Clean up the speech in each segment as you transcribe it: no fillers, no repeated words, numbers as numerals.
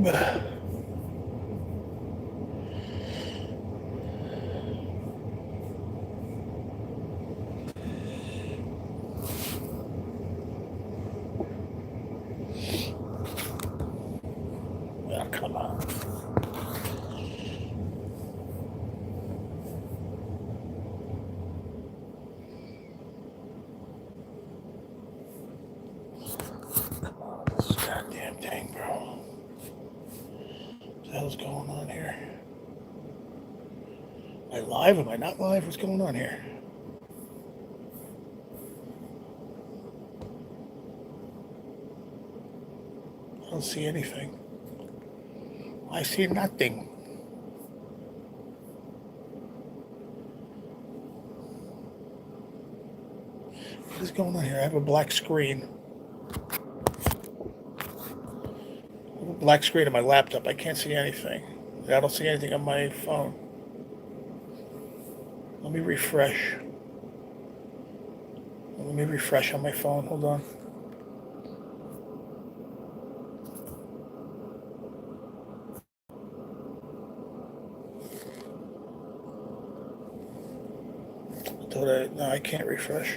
Oh, come on. This goddamn thing, bro. What the hell's going on here? Am I live? Am I not live? What's going on here? I don't see anything. I see nothing. What is going on here? I have a black screen. Black screen on my laptop. I can't see anything. I don't see anything on my phone. Let me refresh. Let me refresh on my phone. Hold on. No, I can't refresh.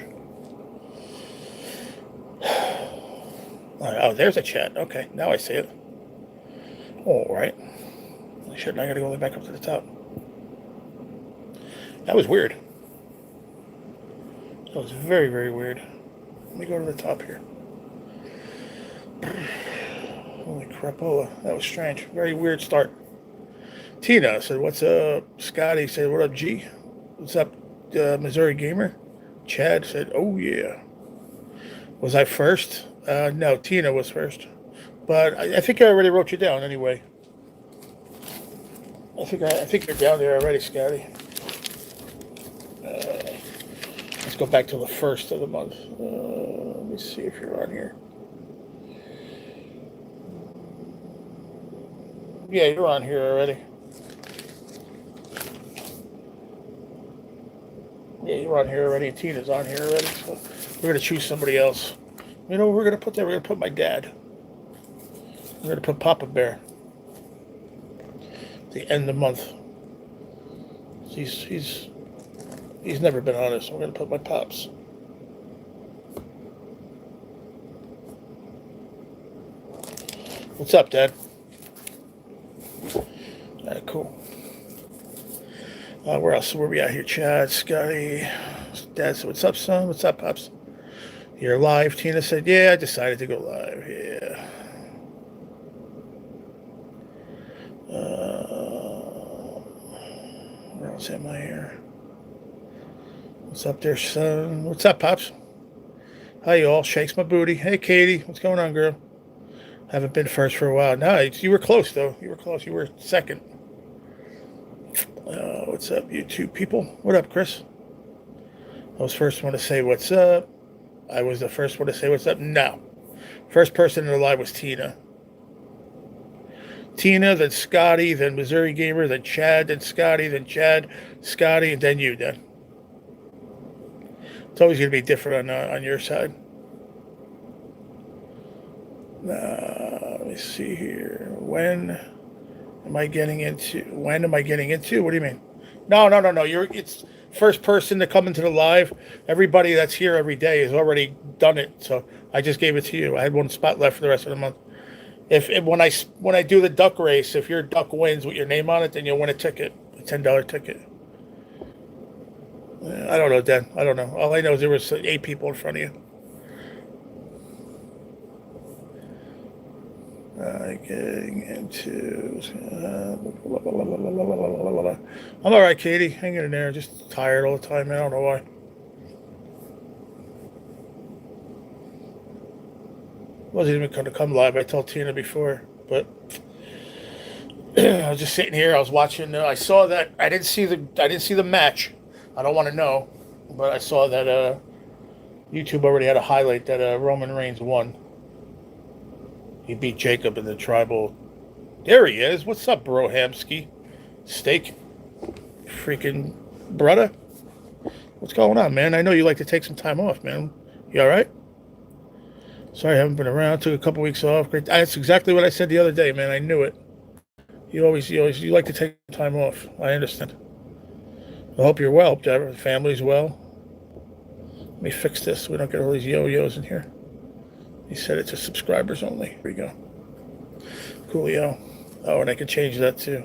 Oh, there's a chat. Okay, now I see it. All right. Shit, now I gotta go back up to the top. That was weird. That was very, very weird. Let me go to the top here. Holy crapola. That was strange. Very weird start. Tina said, what's up? Scotty said, what up, G? What's up, Missouri Gamer? Chad said, oh, yeah. Was I first? No, Tina was first. But I think I already wrote you down anyway. I think you're down there already, Scotty. Let's go back to the first of the month. Let me see if you're on here. Yeah, you're on here already. Yeah, you're on here already. Tina's on here already. So we're gonna choose somebody else. You know, we're gonna put there. We're gonna put my dad. We're gonna put Papa Bear. The end of the month. He's never been on this. So we're gonna put my pops. What's up, Dad? Cool. Where else? Where we at here? Chad, Scotty, Dad said, what's up, son? What's up, Pops? You're live. Tina said, yeah, I decided to go live. Yeah. Where else am I here? What's up there, son? What's up, Pops? Hi, y'all. Shakes my booty. Hey, Katie. What's going on, girl? Haven't been first for a while. No, you were close, though. You were close. You were second. What's up, YouTube people? What up, Chris? I was first one to say what's up. I was the first one to say what's up. No. First person in the live was Tina. Tina, then Scotty, then Missouri Gamer, then Chad, then Scotty, then Chad, Scotty, and then you, then. It's always going to be different on your side. Let me see here. When am I getting into? What do you mean? No. It's first person to come into the live. Everybody that's here every day has already done it. So I just gave it to you. I had one spot left for the rest of the month. If when I do the duck race, if your duck wins with your name on it, then you'll win a ticket, a $10 ticket. I don't know, Dan. I don't know. All I know is there was 8 people in front of you. Getting into. I'm all right, Katie. Hanging in there. Just tired all the time, man. I don't know why. Wasn't even going to come live. I told Tina before, but I was just sitting here. I was watching. I saw that. I didn't see the match. I don't want to know, but I saw that YouTube already had a highlight that Roman Reigns won. He beat Jacob in the tribal. There he is. What's up, Brohamski? Steak. Freaking brother. What's going on, man? I know you like to take some time off, man. You all right? Sorry, I haven't been around. Took a couple weeks off. Great. That's exactly what I said the other day, man. I knew it. You like to take time off. I understand. I hope you're well. Hope your family's well. Let me fix this. We don't get all these yo-yos in here. He said it's to subscribers only. Here we go. Coolio. Oh, and I can change that too.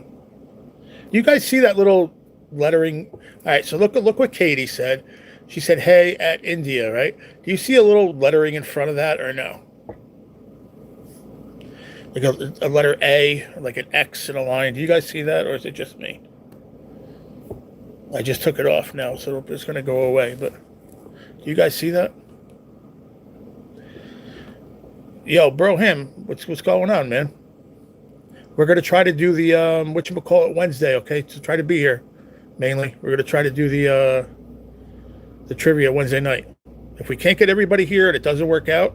You guys see that little lettering? All right, so look what Katie said. She said, "Hey, at India," right? Do you see a little lettering in front of that or no? Like a letter A, like an X in a line. Do you guys see that, or is it just me? I just took it off now, so it's going to go away. But do you guys see that? Yo, bro, what's going on, man? We're going to try to do the whatchamacallit Wednesday, okay? To try to be here, mainly. We're going to try to do the trivia Wednesday night. If we can't get everybody here and it doesn't work out,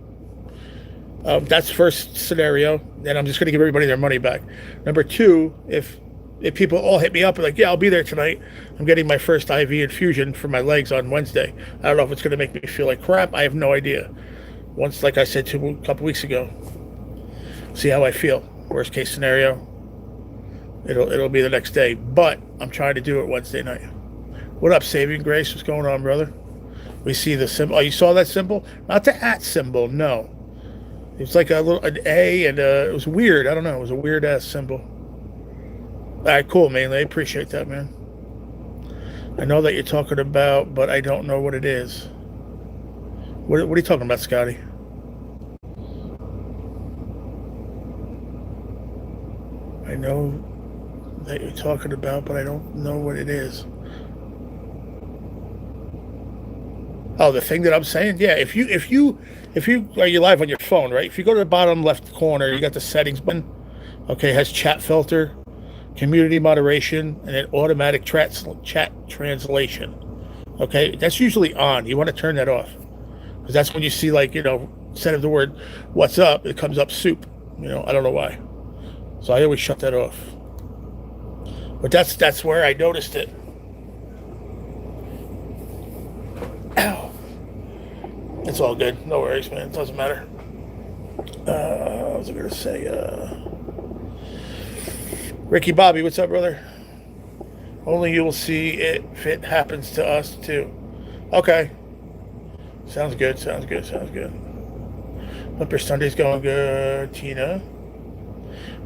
that's first scenario. Then I'm just going to give everybody their money back. Number two, if people all hit me up and like, yeah, I'll be there tonight. I'm getting my first IV infusion for my legs on Wednesday. I don't know if it's going to make me feel like crap. I have no idea. Once, like I said a couple weeks ago, see how I feel. Worst case scenario, it'll be the next day. But I'm trying to do it Wednesday night. What up, Saving Grace? What's going on, brother? We see the symbol. Oh, you saw that symbol? Not the @ symbol, no. It was like an A, and it was weird. I don't know. It was a weird ass symbol. All right, cool, mainly. I appreciate that, man. I know that you're talking about, but I don't know what it is. What are you talking about, Scotty? I know that you're talking about, but I don't know what it is. Oh, the thing that I'm saying? Yeah, if you are you live on your phone, right? If you go to the bottom left corner, you got the settings button. Okay, it has chat filter, community moderation, and then automatic chat translation. Okay, that's usually on. You want to turn that off. Because that's when you see, like, instead of the word "what's up," it comes up "soup." I don't know why. So I always shut that off. But that's where I noticed it. Ow. It's all good. No worries, man. It doesn't matter. What was I going to say? Ricky Bobby, what's up, brother? Only you will see it if it happens to us, too. Okay. Sounds good. Limper Sunday's going good. Tina.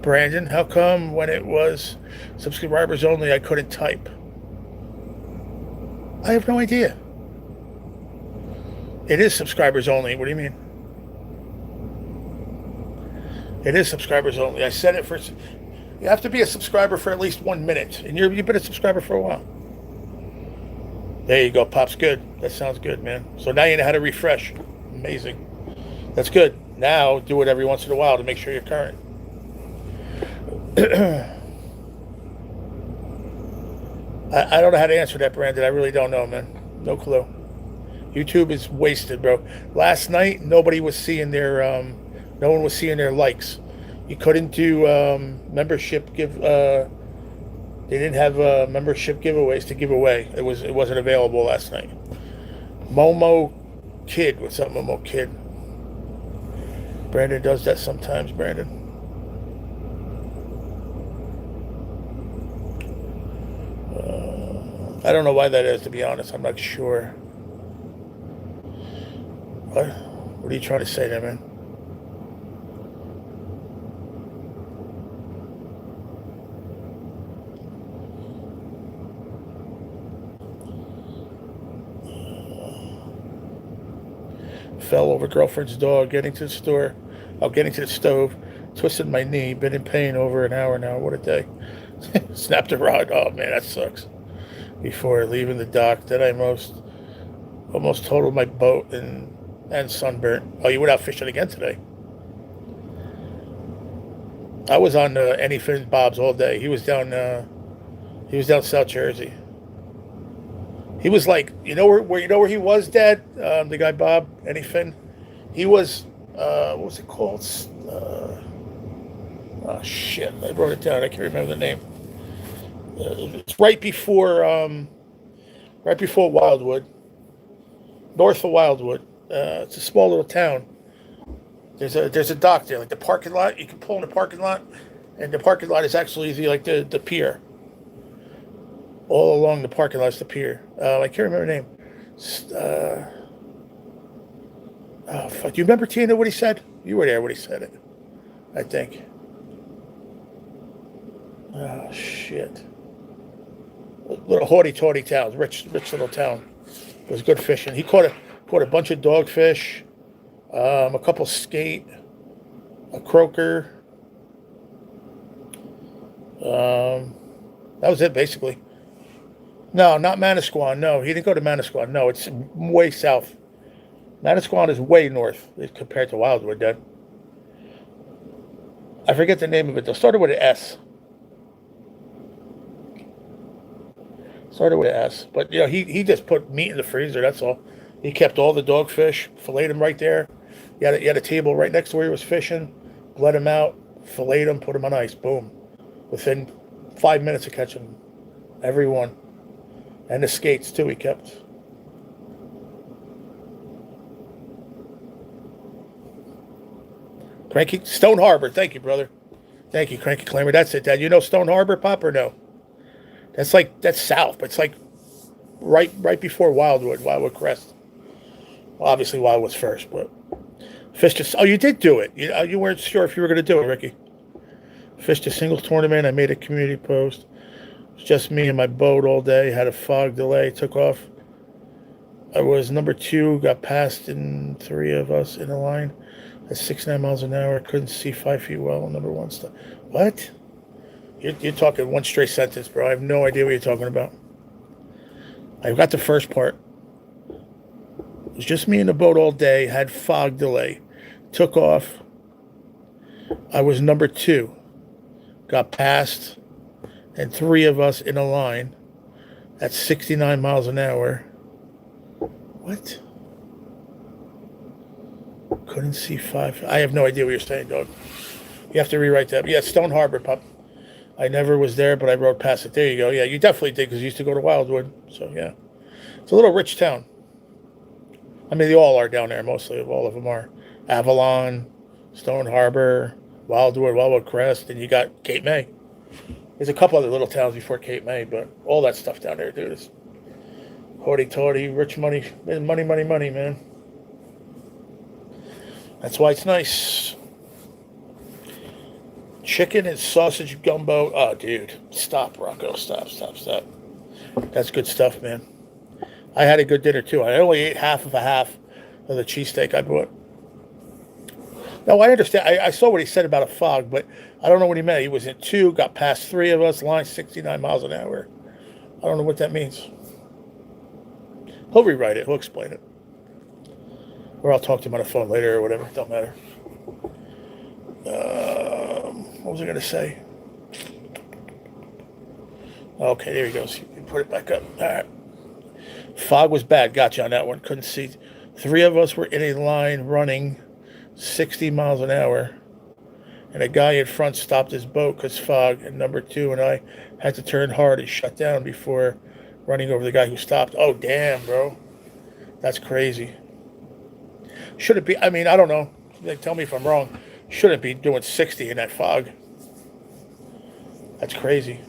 Brandon, how come when it was subscribers only I couldn't type? I have no idea. It is subscribers only. What do you mean? It is subscribers only. I said it for... You have to be a subscriber for at least 1 minute. And you've been a subscriber for a while. There you go, Pop's good. That sounds good, man. So now you know how to refresh. Amazing. That's good. Now do it every once in a while to make sure you're current. I don't know how to answer that, Brandon. I really don't know, man. No clue. YouTube is wasted, bro. Last night, nobody was seeing no one was seeing their likes. You couldn't do membership they didn't have membership giveaways to give away. It wasn't available last night. Momo Kid, what's up, Momo Kid? Brandon does that sometimes, Brandon. I don't know why that is, to be honest. I'm not sure. What are you trying to say there, man? Fell over girlfriend's dog, getting to the stove, twisted my knee, been in pain over an hour now. What a day. Snapped a rod. Oh, man, that sucks. Before leaving the dock, then I almost totaled my boat and sunburnt. Oh, you went out fishing again today? I was on Anyfin Bob's all day. He was down South Jersey. He was like, where he was, Dad? The guy Bob, Anyfin. He was, what was it called? Oh shit! I wrote it down. I can't remember the name. It's right before Wildwood, north of Wildwood. It's a small little town. There's a dock there, like the parking lot. You can pull in the parking lot, and the parking lot is actually the pier. All along the parking lot is the pier. I can't remember the name. Oh fuck! Do you remember Tina? What he said? You were there when he said it, I think. Oh shit! Little haughty-tawdy town, rich little town. It was good fishing. He caught a bunch of dogfish, a couple skate, a croaker. That was it basically. No, not Manasquan. No, he didn't go to Manasquan. No, it's way south. Manasquan is way north compared to Wildwood. Then I forget the name of it. Though. Started with an S. Started with an S. But he just put meat in the freezer. That's all. He kept all the dogfish, filleted them right there. He had a table right next to where he was fishing. Let him out, filleted them, put them on ice. Boom. Within 5 minutes of catching every one. And the skates too. He kept. Cranky Stone Harbor. Thank you, brother. Thank you, Cranky Claimer. That's it, Dad. You know Stone Harbor, Pop, or no? That's south, but it's like right before Wildwood Crest. Well, obviously Wildwood's first, but fished a. Oh, you did do it. You weren't sure if you were going to do it, Ricky. Fished a singles tournament. I made a community post. It was just me and my boat all day. Had a fog delay. Took off. I was number 2. Got passed in 3 of us in a line. At 69 miles an hour, couldn't see 5 feet well. Number 1 stuff. What? You're talking one straight sentence, bro. I have no idea what you're talking about. I've got the first part. It was just me in the boat all day. Had fog delay. Took off. I was number 2. Got passed. And 3 of us in a line. At 69 miles an hour. What? Couldn't see 5. I have no idea what you're saying, dog. You have to rewrite that. Yeah, Stone Harbor, pup. I never was there, but I rode past it. There you go. Yeah, you definitely did because you used to go to Wildwood. So, yeah. It's a little rich town. I mean, they all are down there, mostly. All of them are. Avalon, Stone Harbor, Wildwood Crest, and you got Cape May. There's a couple other little towns before Cape May, but all that stuff down there, dude, is hoity-toity, rich money, money, man. That's why it's nice. Chicken and sausage gumbo. Oh, dude. Stop, Rocco. Stop. That's good stuff, man. I had a good dinner, too. I only ate half of the cheesesteak I bought. No, I understand. I saw what he said about a fog, but I don't know what he meant. He was in 2, got past 3 of us, line 69 miles an hour. I don't know what that means. He'll rewrite it. He'll explain it. Or I'll talk to him on the phone later or whatever. Don't matter. What was I going to say? Okay, there he goes. You put it back up. All right. Fog was bad. Gotcha on that one. Couldn't see. 3 of us were in a line running 60 miles an hour. And a guy in front stopped his boat because fog. And number 2 and I had to turn hard and shut down before running over the guy who stopped. Oh, damn, bro. That's crazy. Should it be? I mean, I don't know. Tell me if I'm wrong. Shouldn't be doing 60 in that fog. That's crazy.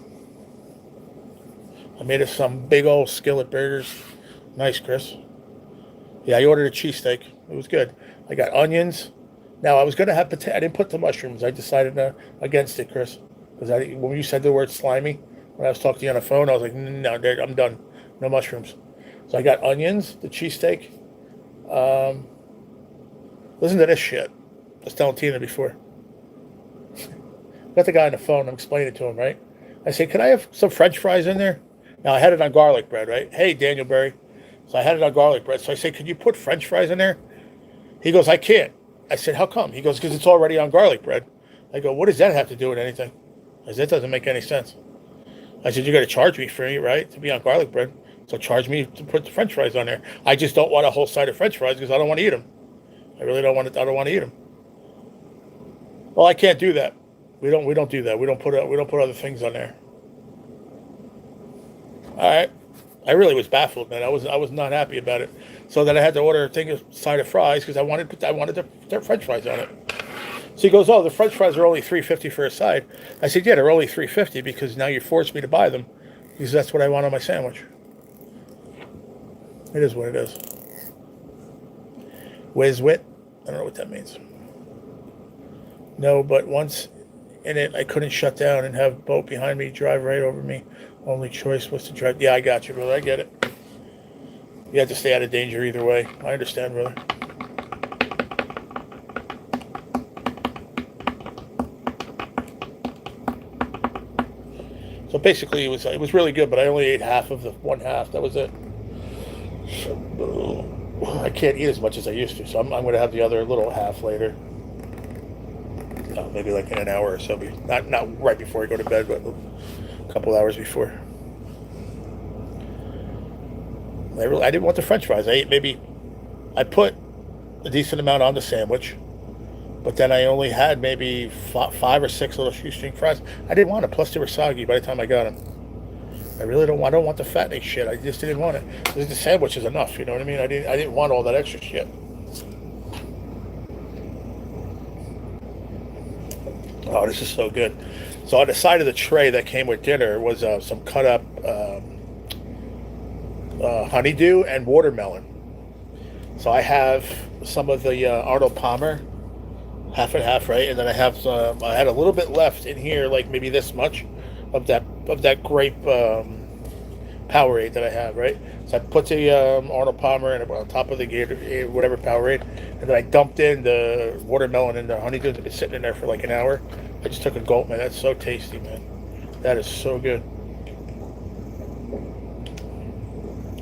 I made us some big old skillet burgers. Nice, Chris. Yeah, I ordered a cheesesteak. It was good. I got onions. Now, I was going to have potato. I didn't put the mushrooms. I decided against it, Chris. Because when you said the word slimy, when I was talking to you on the phone, I was like, no, I'm done. No mushrooms. So I got onions, the cheesesteak. Listen to this shit. I was telling Tina before. Got the guy on the phone. I'm explaining it to him, right? I said, can I have some French fries in there? Now, I had it on garlic bread, right? Hey, Daniel Berry. So I had it on garlic bread. So I said, can you put French fries in there? He goes, I can't. I said, how come? He goes, because it's already on garlic bread. I go, what does that have to do with anything? I said, that doesn't make any sense. I said, you're going to charge me for it, right, to be on garlic bread. So charge me to put the French fries on there. I just don't want a whole side of French fries because I don't want to eat them. I really don't want to. I don't want to eat them. Well, I can't do that. We don't do that. We don't put other things on there. All right. I really was baffled, man. I was not happy about it. So then I had to order a side of fries because I wanted the French fries on it. So he goes, "Oh, the French fries are only $3.50 for a side." I said, "Yeah, they're only $3.50 because now you forced me to buy them because that's what I want on my sandwich." It is what it is. Whiz wit. I don't know what that means. No, but once in it, I couldn't shut down and have boat behind me drive right over me. Only choice was to drive. Yeah, I got you, brother. I get it. You have to stay out of danger either way. I understand, brother. So basically, it was really good, but I only ate half of the one half. That was it. I can't eat as much as I used to, so I'm going to have the other little half later. Maybe like in an hour or so. Not right before I go to bed, but a couple hours before. I didn't want the French fries. I put a decent amount on the sandwich, but then I only had maybe five or six little shoestring fries. I didn't want it. Plus, they were soggy by the time I got them. I really don't. I don't want the fattening shit. I just didn't want it. The sandwich is enough. You know what I mean? I didn't want all that extra shit. Oh, this is so good. So on the side of the tray that came with dinner was some cut up honeydew and watermelon. So I have some of the Arnold Palmer, half and half, right? And then I had a little bit left in here, like maybe this much of that grape Powerade that I have, right? So I put the Arnold Palmer and on top of the Gator, whatever Powerade, and then I dumped in the watermelon and the honeydew that been sitting in there for like an hour. I just took a gulp, man. That's so tasty, man. That is so good.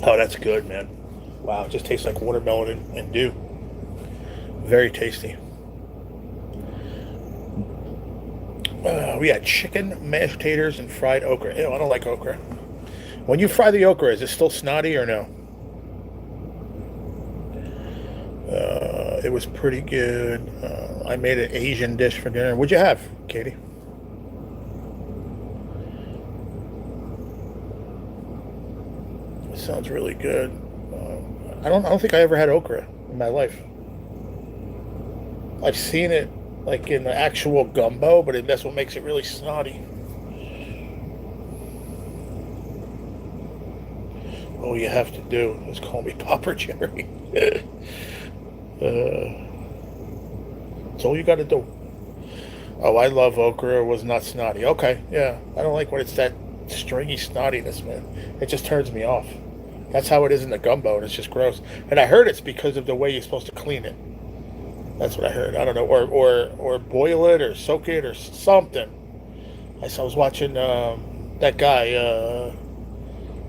Oh, that's good, man. Wow, it just tastes like watermelon and dew. Very tasty. We had chicken, mashed taters, and fried okra. Ew, I don't like okra. When you fry the okra, is it still snotty or no? It was pretty good. I made an Asian dish for dinner. What'd you have, Katie? It sounds really good. I don't think I ever had okra in my life. I've seen it like in the actual gumbo, but that's what makes it really snotty. All you have to do is call me Popper Jerry. That's all you got to do. Oh, I love okra. It was not snotty. Okay, yeah. I don't like when it's that stringy snottiness, man. It just turns me off. That's how it is in the gumbo, and it's just gross. And I heard it's because of the way you're supposed to clean it. That's what I heard. I don't know, or boil it, or soak it, or something. I was watching that guy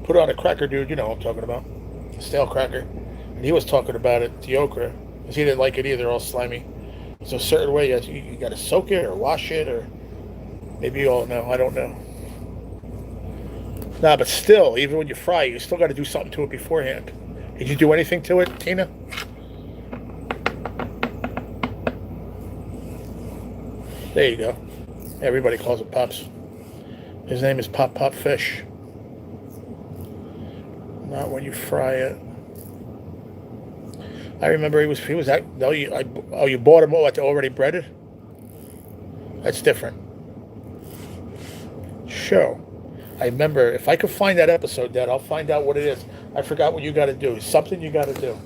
put on a cracker, dude. You know what I'm talking about, a stale cracker, and he was talking about it, the okra, because he didn't like it either, all slimy. There's a certain way you got to soak it or wash it, or maybe you all know. I don't know. Nah, but still, even when you fry it, you still got to do something to it beforehand. Did you do anything to it, Tina? There you go. Everybody calls it Pops. His name is Pop Pop Fish. Not when you fry it. I remember he was at. No, you bought him already breaded. That's different. Show. I remember, if I could find that episode, Dad, I'll find out what it is. I forgot what you got to do. It's something you got to do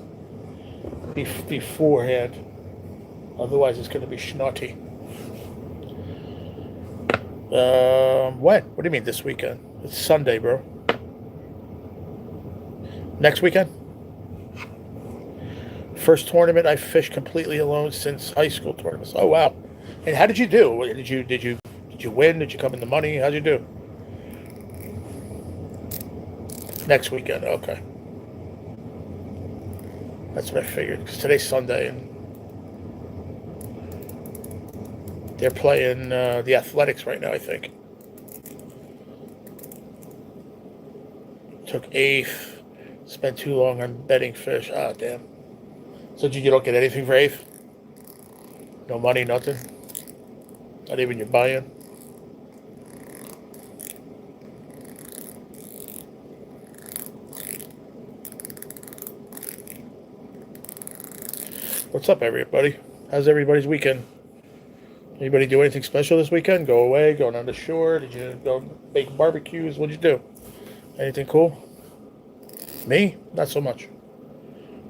beforehand. Otherwise, it's going to be schnotty. When? What do you mean this weekend? It's Sunday, bro. Next weekend? First tournament I fished completely alone since high school tournaments. Oh wow! And how did you do? Did you win? Did you come in the money? How'd you do? Next weekend, okay. That's what I figured. Because today's Sunday and they're playing the Athletics right now, I think. Took eighth. Spent too long on betting fish. Ah, damn. So you don't get anything for eighth? No money, nothing? Not even your buy-in? What's up, everybody? How's everybody's weekend? Anybody do anything special this weekend? Go away, going on the shore? Did you go make barbecues? What'd you do? Anything cool? Me? Not so much.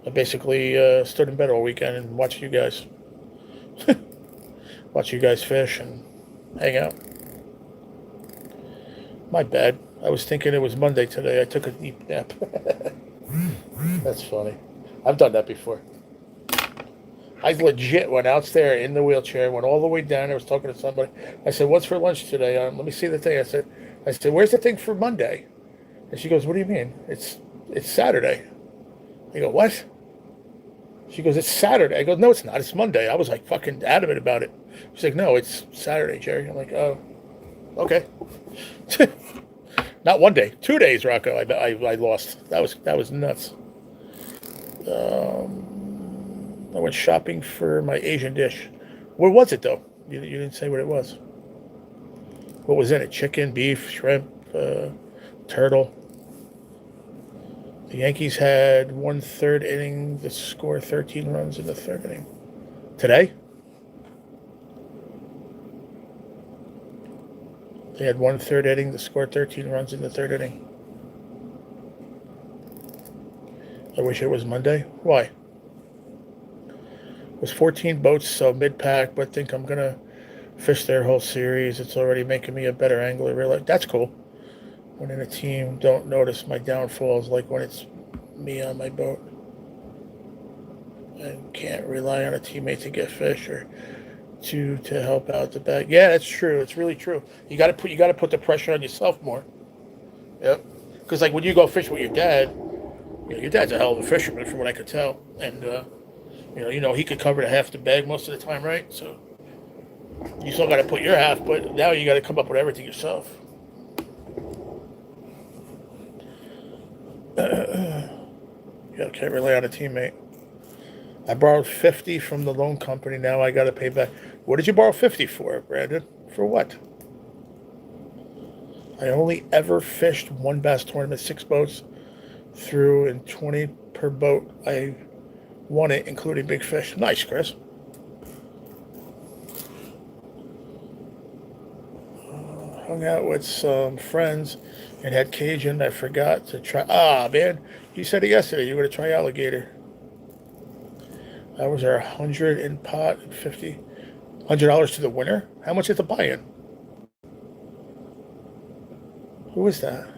I basically stood in bed all weekend and watched you guys. Watch you guys fish and hang out. My bad. I was thinking it was Monday today. I took a deep nap. That's funny. I've done that before. I legit went out there in the wheelchair, went all the way down. I was talking to somebody. I said, "What's for lunch today?" Let me see the thing. I said, "Where's the thing for Monday?" And she goes, "What do you mean? It's Saturday." I go, "What?" She goes, "It's Saturday." I go, "No, it's not. It's Monday." I was like fucking adamant about it. She's like, "No, it's Saturday, Jerry." I'm like, "Oh, okay." Not one day, 2 days, Rocco. I lost. That was nuts. I went shopping for my Asian dish. What was it though? You didn't say what it was. What was in it? Chicken, beef, shrimp, turtle. The Yankees had 1/3 inning to score 13 runs in the third inning. Today? They had 1/3 inning to score 13 runs in the third inning. I wish it was Monday. Why? It was 14 boats, so mid-pack, but think I'm going to fish their whole series. It's already making me a better angler. Really, that's cool. When in a team, don't notice my downfalls like when it's me on my boat. And can't rely on a teammate to get fish or to help out the bag. Yeah, that's true. It's really true. You got to put the pressure on yourself more. Yep. Because like when you go fish with your dad, your dad's a hell of a fisherman from what I could tell, and he could cover the half the bag most of the time, right? So you still got to put your half, but now you got to come up with everything yourself. You can't rely on a teammate. I borrowed 50 from the loan company. Now I got to pay back. What did you borrow 50 for, Brandon? For what? I only ever fished one bass tournament, 6 boats through, and 20 per boat. I won it, including big fish. Nice, Chris. Hung out with some friends and had Cajun. I forgot to try. Ah, man. You said it yesterday. You were going to try alligator. That was our 100 in pot and $50 to the winner. How much is the buy-in? Who is that?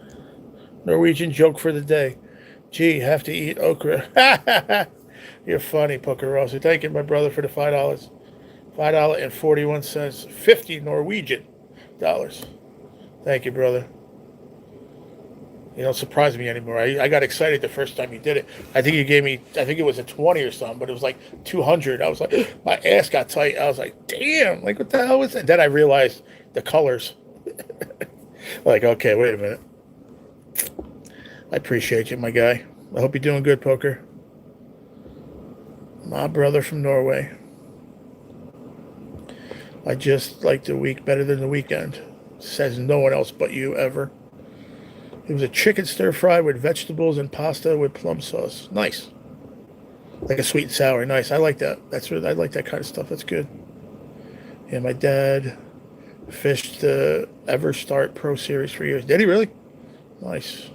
Norwegian joke for the day. Gee, have to eat okra. You're funny, Poker Rossi. Thank you, my brother, for the $5. $5.41. 50 Norwegian dollars. Thank you, brother. You don't surprise me anymore. I got excited the first time you did it. I think you gave me, I think it was a 20 or something, but it was like 200. I was like, my ass got tight. I was like, damn, like what the hell is that? Then I realized the colors. Like, okay, wait a minute. I appreciate you, my guy. I hope you're doing good, Poker. My brother from Norway. I just like the week better than the weekend. Says no one else but you ever. It was a chicken stir fry with vegetables and pasta with plum sauce. Nice. Like a sweet and sour. Nice. I like that. I like that kind of stuff. That's good. And my dad fished the Everstart Pro Series for years. Did he really? Nice.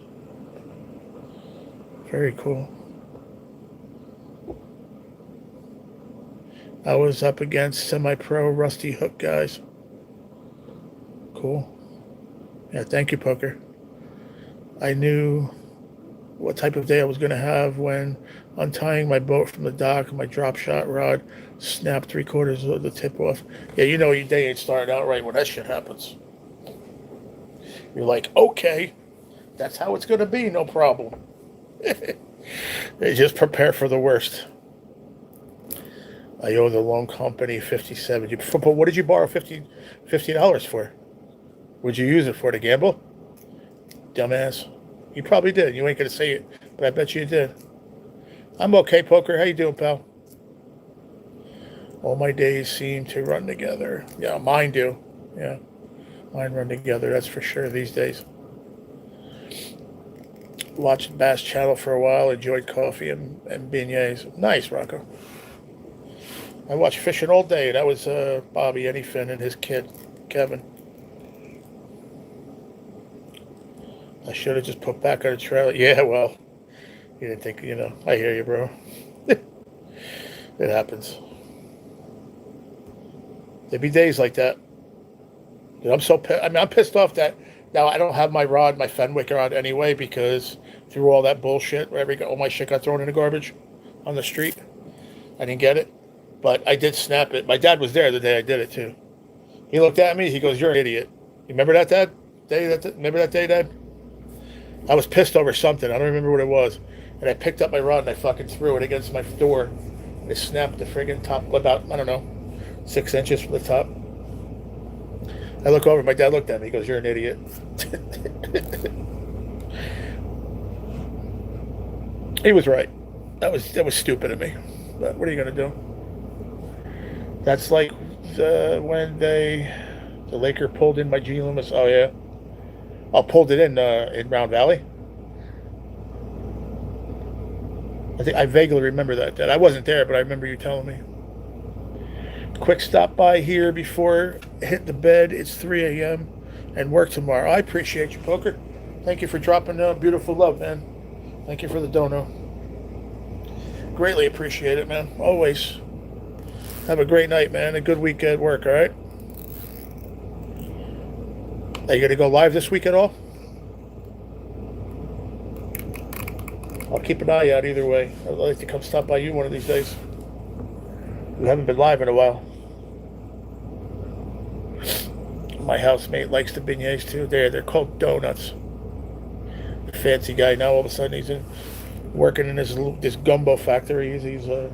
Very cool. I was up against semi-pro Rusty Hook guys. Cool. Yeah, thank you, Poker. I knew what type of day I was going to have when untying my boat from the dock, my drop shot rod snapped 3/4 of the tip off. Yeah, you know your day ain't started out right when that shit happens. You're like, okay, that's how it's going to be, no problem. They just prepare for the worst. I owe the loan company $57. But what did you borrow $50 for? Would you use it for to gamble? Dumbass. You probably did. You ain't gonna say it, but I bet you did. I'm okay, Poker. How you doing, pal? All my days seem to run together. Yeah, mine do. Yeah, mine run together. That's for sure these days. Watched Bass Channel for a while. Enjoyed coffee and beignets. Nice, Rocco. I watched fishing all day. That was Bobby, Eddie Finn, and his kid, Kevin. I should have just put back on the trailer. Yeah, well, you didn't think, I hear you, bro. It happens. There be days like that. Dude, I'm so pissed. I mean, I'm pissed off that now I don't have my Fenwick rod anyway because through all that bullshit, all my shit got thrown in the garbage on the street. I didn't get it, but I did snap it. My dad was there the day I did it too. He looked at me. He goes, "You're an idiot." You remember that, Dad? Remember that day, Dad? I was pissed over something. I don't remember what it was. And I picked up my rod and I fucking threw it against my door. And it snapped the friggin' top about, I don't know, 6 inches from the top. I look over, my dad looked at me, he goes, "You're an idiot." He was right. That was stupid of me. But what are you gonna do? That's like when the Laker pulled in my G Loomis. Oh yeah. Oh, pulled it in Round Valley. I vaguely remember that. I wasn't there, but I remember you telling me. Quick stop by here before hit the bed. It's 3 a.m. and work tomorrow. I appreciate you, Poker. Thank you for dropping beautiful love, man. Thank you for the dono. Greatly appreciate it, man. Always. Have a great night, man. A good week at work, all right? Are you going to go live this week at all? I'll keep an eye out either way. I'd like to come stop by you one of these days. We haven't been live in a while. My housemate likes the beignets too. They're called donuts. The fancy guy now all of a sudden he's working in this gumbo factory. He's a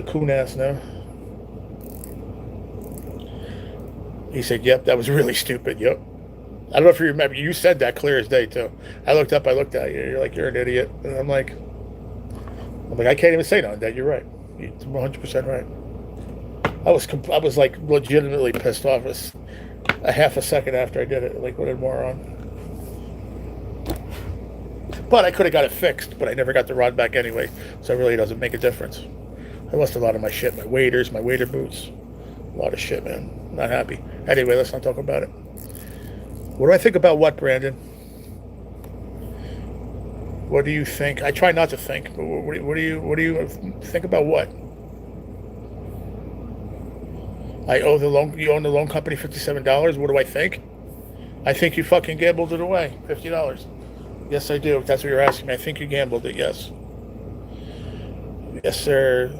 coon ass now. He said, "Yep, that was really stupid." Yep. I don't know if you remember. You said that clear as day too. I looked up. I looked at you. You're like, "You're an idiot," and I'm like, I can't even say nothing. Dad, you're right. You're 100% right. I was like legitimately pissed off a half a second after I did it. Like, what a moron. But I could have got it fixed, but I never got the rod back anyway, so it really doesn't make a difference. I lost a lot of my shit, my waders, my wader boots. A lot of shit, man. Not happy. Anyway, let's not talk about it. What do I think about what, Brandon? What do you think? I try not to think, but what do you think about what? You own the loan company $57. What do I think? I think you fucking gambled it away. $50. Yes, I do. If that's what you're asking me, I think you gambled it. Yes. Yes, sir.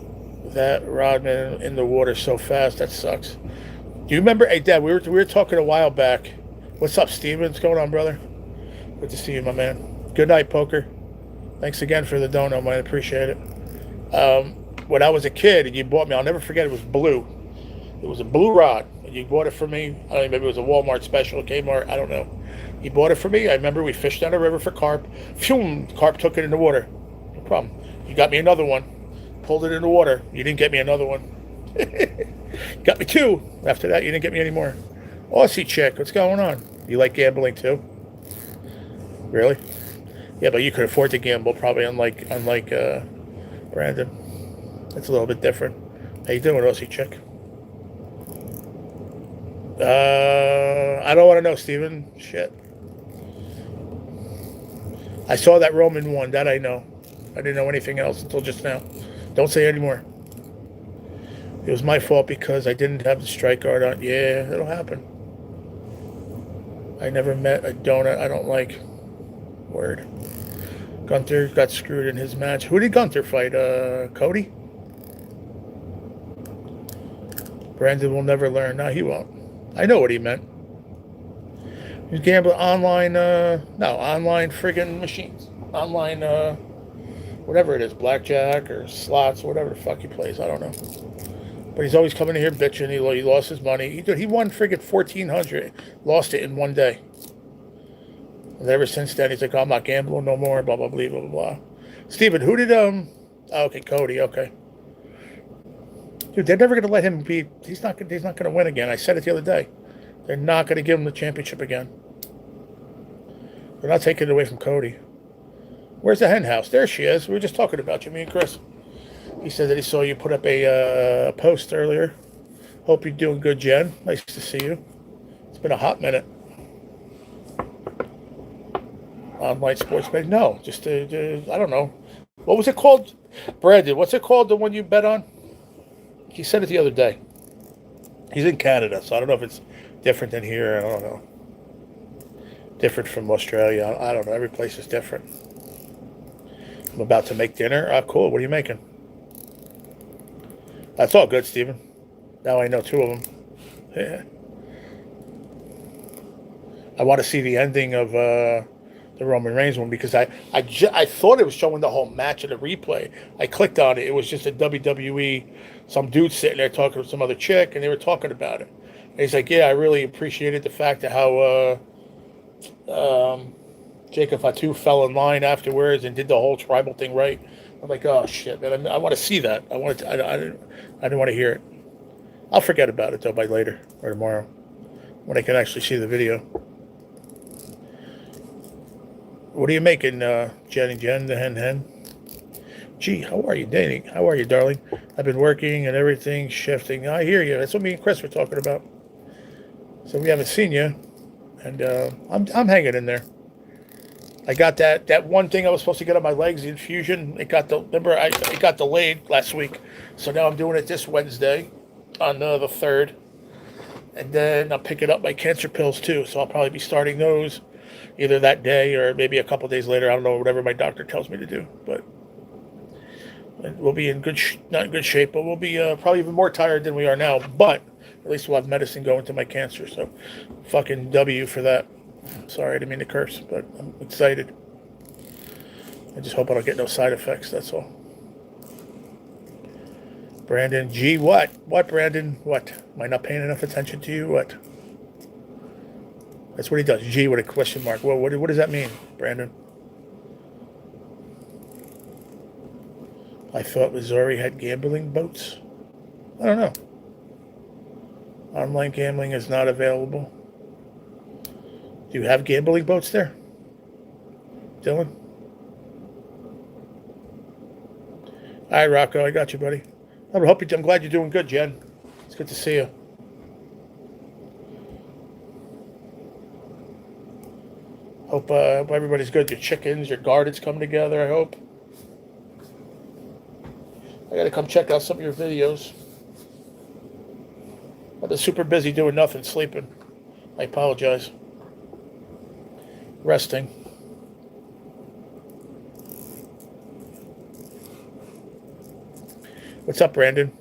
That Rodman in the water so fast. That sucks. Do you remember? Hey, Dad, we were talking a while back. What's up, Steven? What's going on, brother? Good to see you, my man. Good night, Poker. Thanks again for the dono, man. I appreciate it. When I was a kid, and you bought me, I'll never forget, it was blue. It was a blue rod. And you bought it for me. I don't know, maybe it was a Walmart special, Kmart. I don't know. You bought it for me. I remember we fished down the river for carp. Phew, carp took it in the water. No problem. You got me another one. Pulled it in the water. You didn't get me another one. Got me 2. After that, you didn't get me any more. Aussie chick, what's going on? You like gambling too? Really? Yeah, but you could afford to gamble, probably unlike Brandon. It's a little bit different. How you doing, Aussie chick? I don't want to know, Steven. Shit. I saw that Roman one. That I know. I didn't know anything else until just now. Don't say anymore. It was my fault because I didn't have the strike guard on. Yeah, it'll happen. I never met a donut I don't like. Word. Gunther got screwed in his match. Who did Gunther fight? Cody? Brandon will never learn. No, he won't. I know what he meant. He's gambling online, online friggin' machines. Online, whatever it is, blackjack or slots, whatever the fuck he plays. I don't know. But he's always coming in here bitching. He lost his money. He won friggin' $1,400. Lost it in one day. And ever since then, he's like, "Oh, I'm not gambling no more, blah, blah, blah, blah, blah." Steven, who did, okay, Cody, okay. Dude, they're never going to let him be, he's not going to win again. I said it the other day. They're not going to give him the championship again. They're not taking it away from Cody. Where's the hen house? There she is. We were just talking about you, me and Chris. He said that he saw you put up a post earlier. Hope you're doing good, Jen. Nice to see you. It's been a hot minute. Online sports betting? No, just I don't know. What was it called, Brandon? What's it called? The one you bet on? He said it the other day. He's in Canada, so I don't know if it's different than here. I don't know. Different from Australia. I don't know. Every place is different. I'm about to make dinner. Oh, cool. What are you making? That's all good, Stephen. Now I know two of them. Yeah. I want to see the ending of the Roman Reigns one because I thought it was showing the whole match in the replay. I clicked on it. It was just a WWE, some dude sitting there talking to some other chick, and they were talking about it. And he's like, yeah, I really appreciated the fact of how Jacob Fatu fell in line afterwards and did the whole tribal thing right. I'm like, oh, shit, man. I want to see that. I didn't want to hear it. I'll forget about it, though, by later or tomorrow when I can actually see the video. What are you making, Jen, the hen? Gee, how are you, Danny? How are you, darling? I've been working and everything shifting. I hear you. That's what me and Chris were talking about. So we haven't seen you, and I'm hanging in there. I got that one thing I was supposed to get on my legs, the infusion. It got delayed last week, so now I'm doing it this Wednesday, on the 3rd, and then I'm picking up my cancer pills too. So I'll probably be starting those either that day or maybe a couple days later. I don't know, whatever my doctor tells me to do. But we'll be in not in good shape, but we'll be probably even more tired than we are now. But at least we'll have medicine going to my cancer. So fucking W for that. Sorry, I didn't mean to curse, but I'm excited. I just hope I don't get no side effects, that's all. Brandon, G, what? What, Brandon? What? Am I not paying enough attention to you? What? That's what he does. G with a question mark. Well, what does that mean, Brandon? I thought Missouri had gambling boats. I don't know. Online gambling is not available. Do you have gambling boats there, Dylan? All right, Rocco, I got you, buddy. I'm glad you're doing good, Jen. It's good to see you. Hope everybody's good. Your chickens, your gardens come together, I hope. I got to come check out some of your videos. I've been super busy doing nothing, sleeping. I apologize. Resting. What's up, Brandon?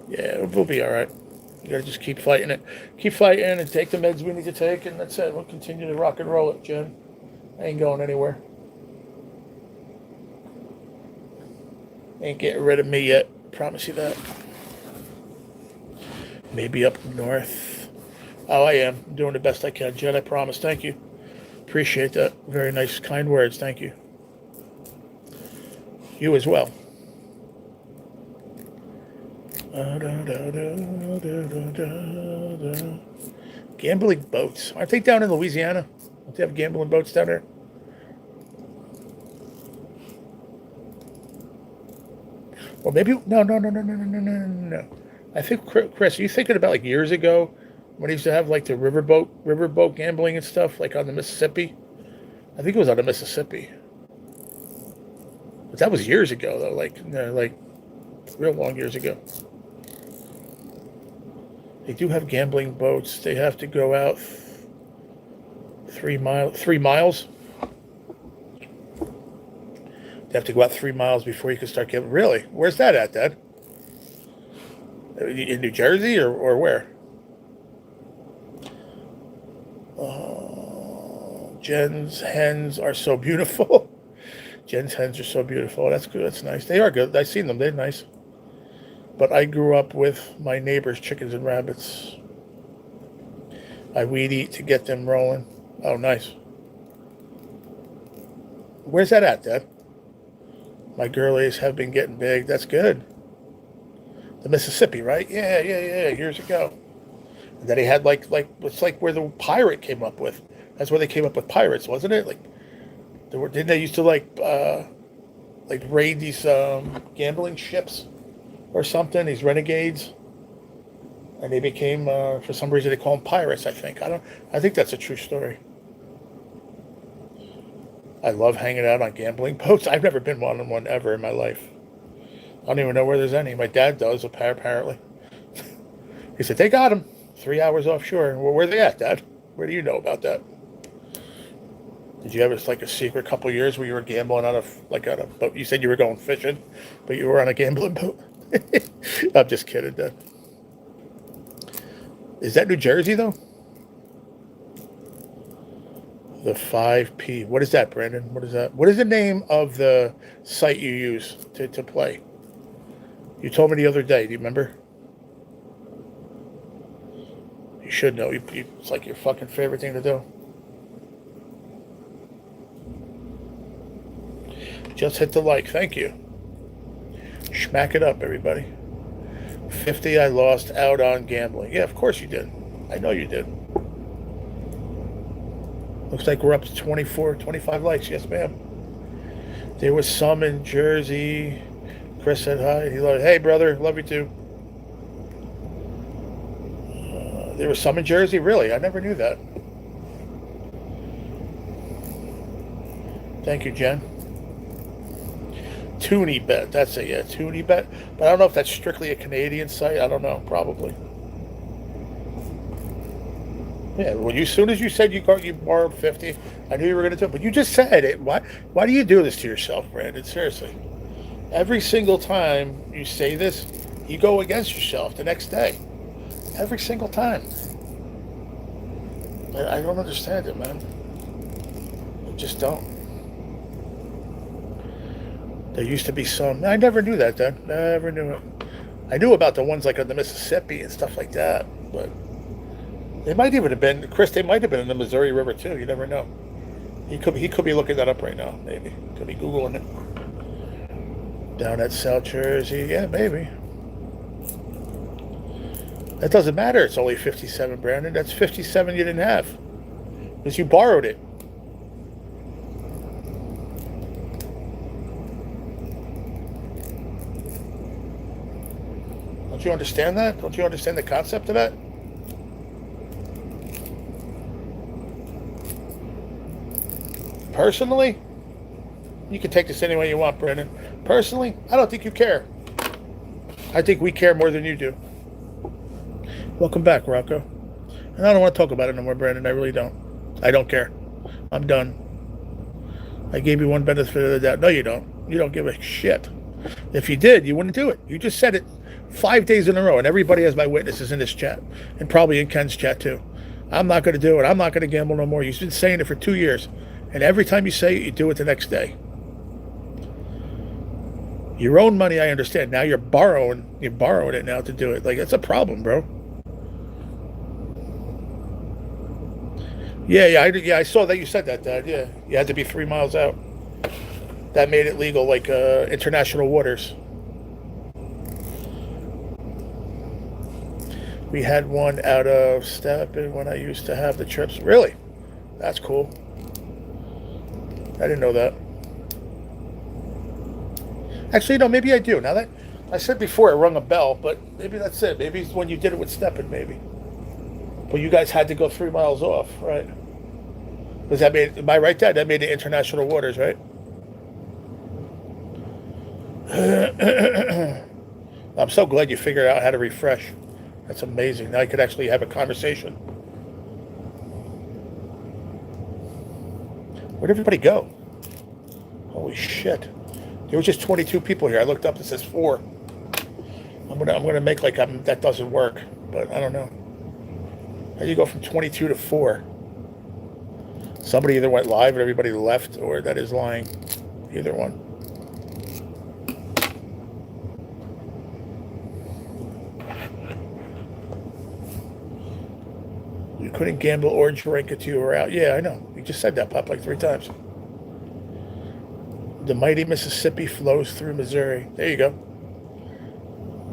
Yeah, we'll be all right. You gotta just keep fighting it. Keep fighting and take the meds we need to take, and that's it. We'll continue to rock and roll it, Jen. I ain't going anywhere. Ain't getting rid of me yet. Promise you that. Maybe up north. Oh, I am. I'm doing the best I can, Jen. I promise. Thank you. Appreciate that. Very nice, kind words. Thank you. You as well. Gambling boats. Aren't they down in Louisiana? Don't they have gambling boats down there? Or maybe no. I think, Chris, are you thinking about like years ago when they used to have like the riverboat gambling and stuff, like on the Mississippi? I think it was on the Mississippi. But that was years ago, though, like real long years ago. They do have gambling boats. They have to go out 3 miles. They have to go out 3 miles before you can start gambling. Really? Where's that at, Dad? In New Jersey or where? Jen's hens are so beautiful. Jen's hens are so beautiful. That's good. That's nice. They are good. I've seen them. They're nice. But I grew up with my neighbor's chickens and rabbits. I weed eat to get them rolling. Oh, nice. Where's that at, Dad? My girlies have been getting big. That's good. The Mississippi, right? Yeah. Years ago. And then they had it's like where the pirate came up with. That's where they came up with pirates, wasn't it? Like, didn't they used to like raid these gambling ships or something. These renegades, and they became for some reason they call them pirates. I think I think that's a true story. I love hanging out on gambling boats. I've never been on one ever in my life. I don't even know where there's any. My dad does, apparently. He said, they got him 3 hours offshore. Well, where are they at, Dad? Where do you know about that? Did you have like a secret couple of years where you were gambling on a boat? You said you were going fishing, but you were on a gambling boat? I'm just kidding, Dad. Is that New Jersey, though? The 5P. What is that, Brandon? What is that? What is the name of the site you use to play? You told me the other day. Do you remember? You should know. It's like your fucking favorite thing to do. Just hit the like. Thank you. Smack it up, everybody. 50 I lost out on gambling. Yeah, of course you did. I know you did. Looks like we're up to 24, 25 likes. Yes, ma'am. There was some in Jersey. Chris said hi. He loved, hey, brother. Love you too. There was some in Jersey? Really? I never knew that. Thank you, Jen. Toonie Bet. That's it, yeah. Toonie Bet. But I don't know if that's strictly a Canadian site. I don't know. Probably. Yeah, well, as soon as you said you borrowed 50, I knew you were going to do it. But you just said it. Why do you do this to yourself, Brandon? Seriously. Every single time you say this, you go against yourself the next day. Every single time. I don't understand it, man. I just don't. There used to be some. I never knew that, Dad. Never knew it. I knew about the ones like on the Mississippi and stuff like that, but they might even have been, Chris, they might have been in the Missouri River too. You never know. He could be looking that up right now, maybe. Could be Googling it. Down at South Jersey. Yeah, maybe. That doesn't matter. It's only 57, Brandon. That's 57 you didn't have. Because you borrowed it. Don't you understand that? Don't you understand the concept of that? Personally, you can take this any way you want, Brandon. Personally, I don't think you care. I think we care more than you do. Welcome back, Rocco. And I don't want to talk about it no more, Brandon. I really don't. I don't care. I'm done. I gave you one benefit of the doubt. No, you don't. You don't give a shit. If you did, you wouldn't do it. You just said it 5 days in a row, and everybody has my witnesses in this chat, and probably in Ken's chat too. I'm not going to do it. I'm not going to gamble no more. You've been saying it for 2 years, and every time you say it, you do it the next day. Your own money, I understand. Now you're borrowing it now to do it. Like, that's a problem, bro. Yeah, I saw that you said that, Dad. Yeah, you had to be 3 miles out. That made it legal, like international waters. We had one out of step when I used to have the trips. Really? That's cool. I didn't know that. Actually, no, maybe I do. Now that I said before, it rung a bell, but maybe that's it. Maybe it's when you did it with Steppen, maybe. But you guys had to go 3 miles off, right? Because that made, am I right, Dad? That made the international waters, right? I'm so glad you figured out how to refresh. That's amazing. Now I could actually have a conversation. Where'd everybody go? Holy shit. There was just 22 people here. I looked up, it says 4. I'm gonna make like that doesn't work, but I don't know. How do you go from 22 to 4? Somebody either went live and everybody left, or that is lying. Either one. You couldn't gamble or drink until you were out. Yeah, I know. You just said that, Pop, like 3 times. The mighty Mississippi flows through Missouri. There you go.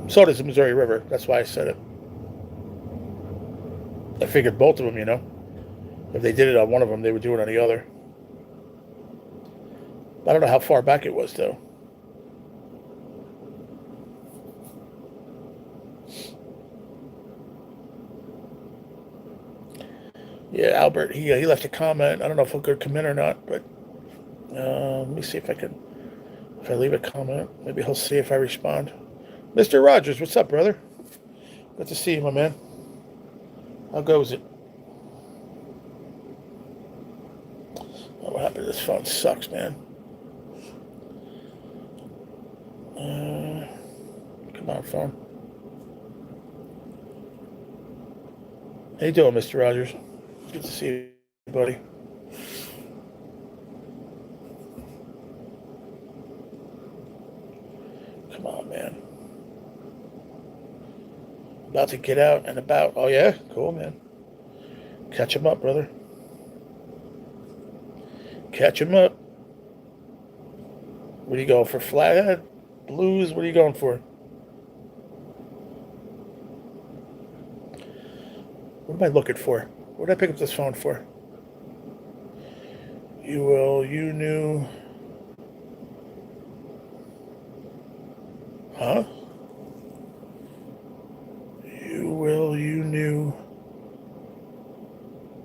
So does the Missouri River. That's why I said it. I figured both of them, you know. If they did it on one of them, they would do it on the other. I don't know how far back it was, though. Yeah, Albert. He left a comment. I don't know if he'll go come in or not, but let me see if I can. If I leave a comment, maybe he'll see if I respond. Mr. Rogers, what's up, brother? Good to see you, my man. How goes it? Oh, what happened to this phone? Sucks, man. Come on, phone. How you doing, Mr. Rogers? Good to see you, buddy. Come on, man. About to get out and about. Oh, yeah? Cool, man. Catch him up, brother. Catch him up. What are you going for? Flathead? Blues? What are you going for? What am I looking for? What did I pick up this phone for? You knew. Huh? You knew.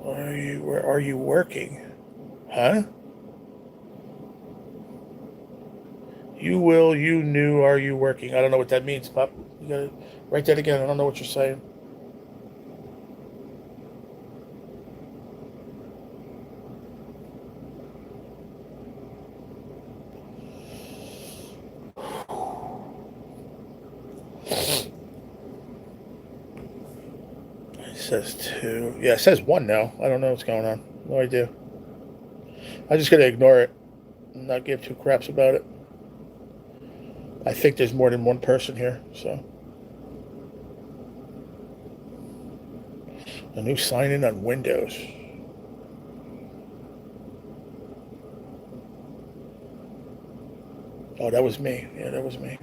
Where are you working? Huh? You knew, are you working? I don't know what that means, Pop. You gotta write that again. I don't know what you're saying. It says 2. Yeah, it says 1 now. I don't know what's going on. No idea. I'm just gonna ignore it and not give two craps about it. I think there's more than one person here, so. A new sign-in on Windows. Oh, that was me. Yeah, that was me.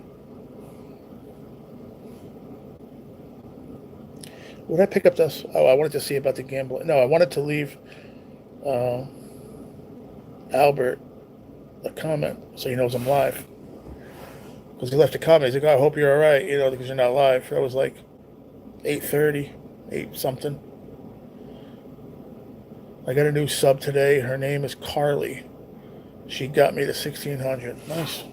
What did I pick up this? Oh, I wanted to see about the gambling. No, I wanted to leave Albert a comment so he knows I'm live. Because he left a comment. He's like, oh, I hope you're all right, because you're not live. That was like 8:30, 8 something. I got a new sub today. Her name is Carly. She got me to 1,600. Nice.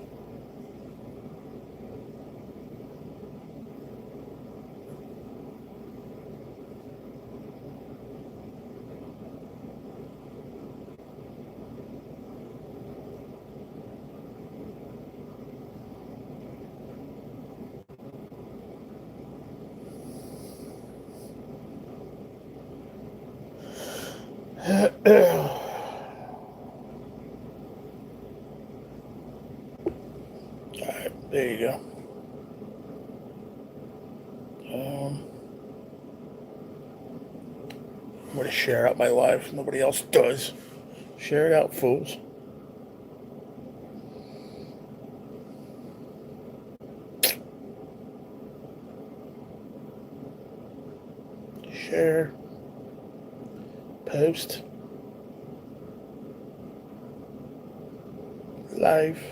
Alright, there you go. I'm going to share out my live. Nobody else does. Share it out, fools. Share. Post. Live.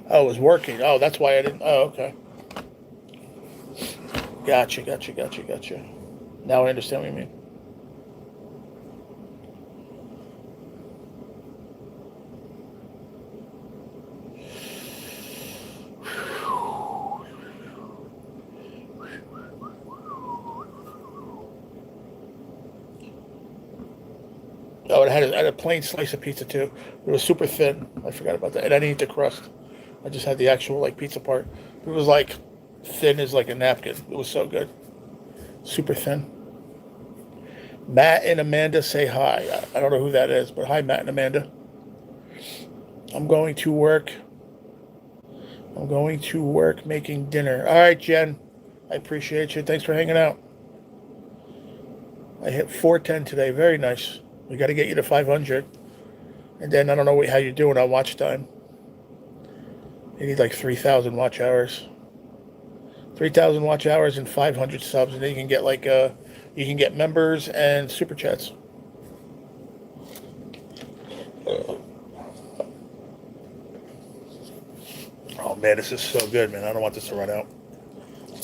Oh, it was working. Oh, that's why I didn't. Oh, okay. Gotcha. Now I understand what you mean. Oh, it had a plain slice of pizza too. It was super thin. I forgot about that. And I didn't eat the crust. I just had the actual pizza part. It was like thin as like a napkin. It was so good. Super thin. Matt and Amanda say hi. I don't know who that is, but hi, Matt and Amanda. I'm going to work making dinner. All right, Jen. I appreciate you. Thanks for hanging out. I hit 410 today. Very nice. We got to get you to 500. And then I don't know how you're doing on watch time. You need like 3,000 watch hours. 3,000 watch hours and 500 subs, and then you can get you can get members and super chats. Oh Man, this is so good, man. I don't want this to run out.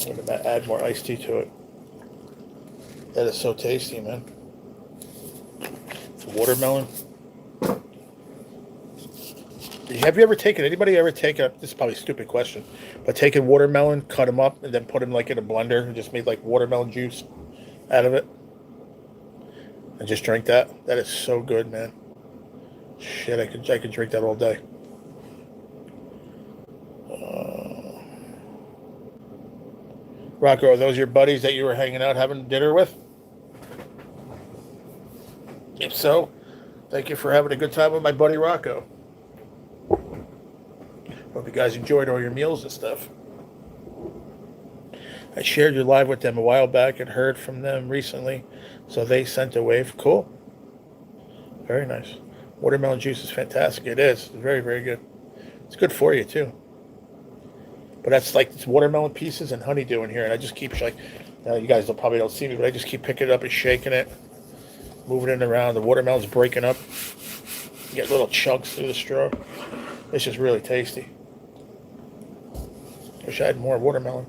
I'm going to add more iced tea to it. That is so tasty, man. It's watermelon. Have you ever taken, anybody ever taken, this is probably a stupid question, but taken watermelon, cut them up, and then put them like in a blender and just made like watermelon juice out of it? And just drink that? That is so good, man. Shit, I could drink that all day. Rocco, are those your buddies that you were hanging out having dinner with? If so, thank you for having a good time with my buddy Rocco. Hope you guys enjoyed all your meals and stuff. I shared your live with them a while back and heard from them recently, so they sent a wave. Cool. Very nice. Watermelon juice is fantastic. It is. It's very, very good. It's good for you, too. But that's like it's watermelon pieces and honeydew in here, and I just keep like, you guys probably don't see me, but I just keep picking it up and shaking it, moving it around. The watermelon's breaking up. You get little chunks through the straw. It's just really tasty. Wish I had more watermelon.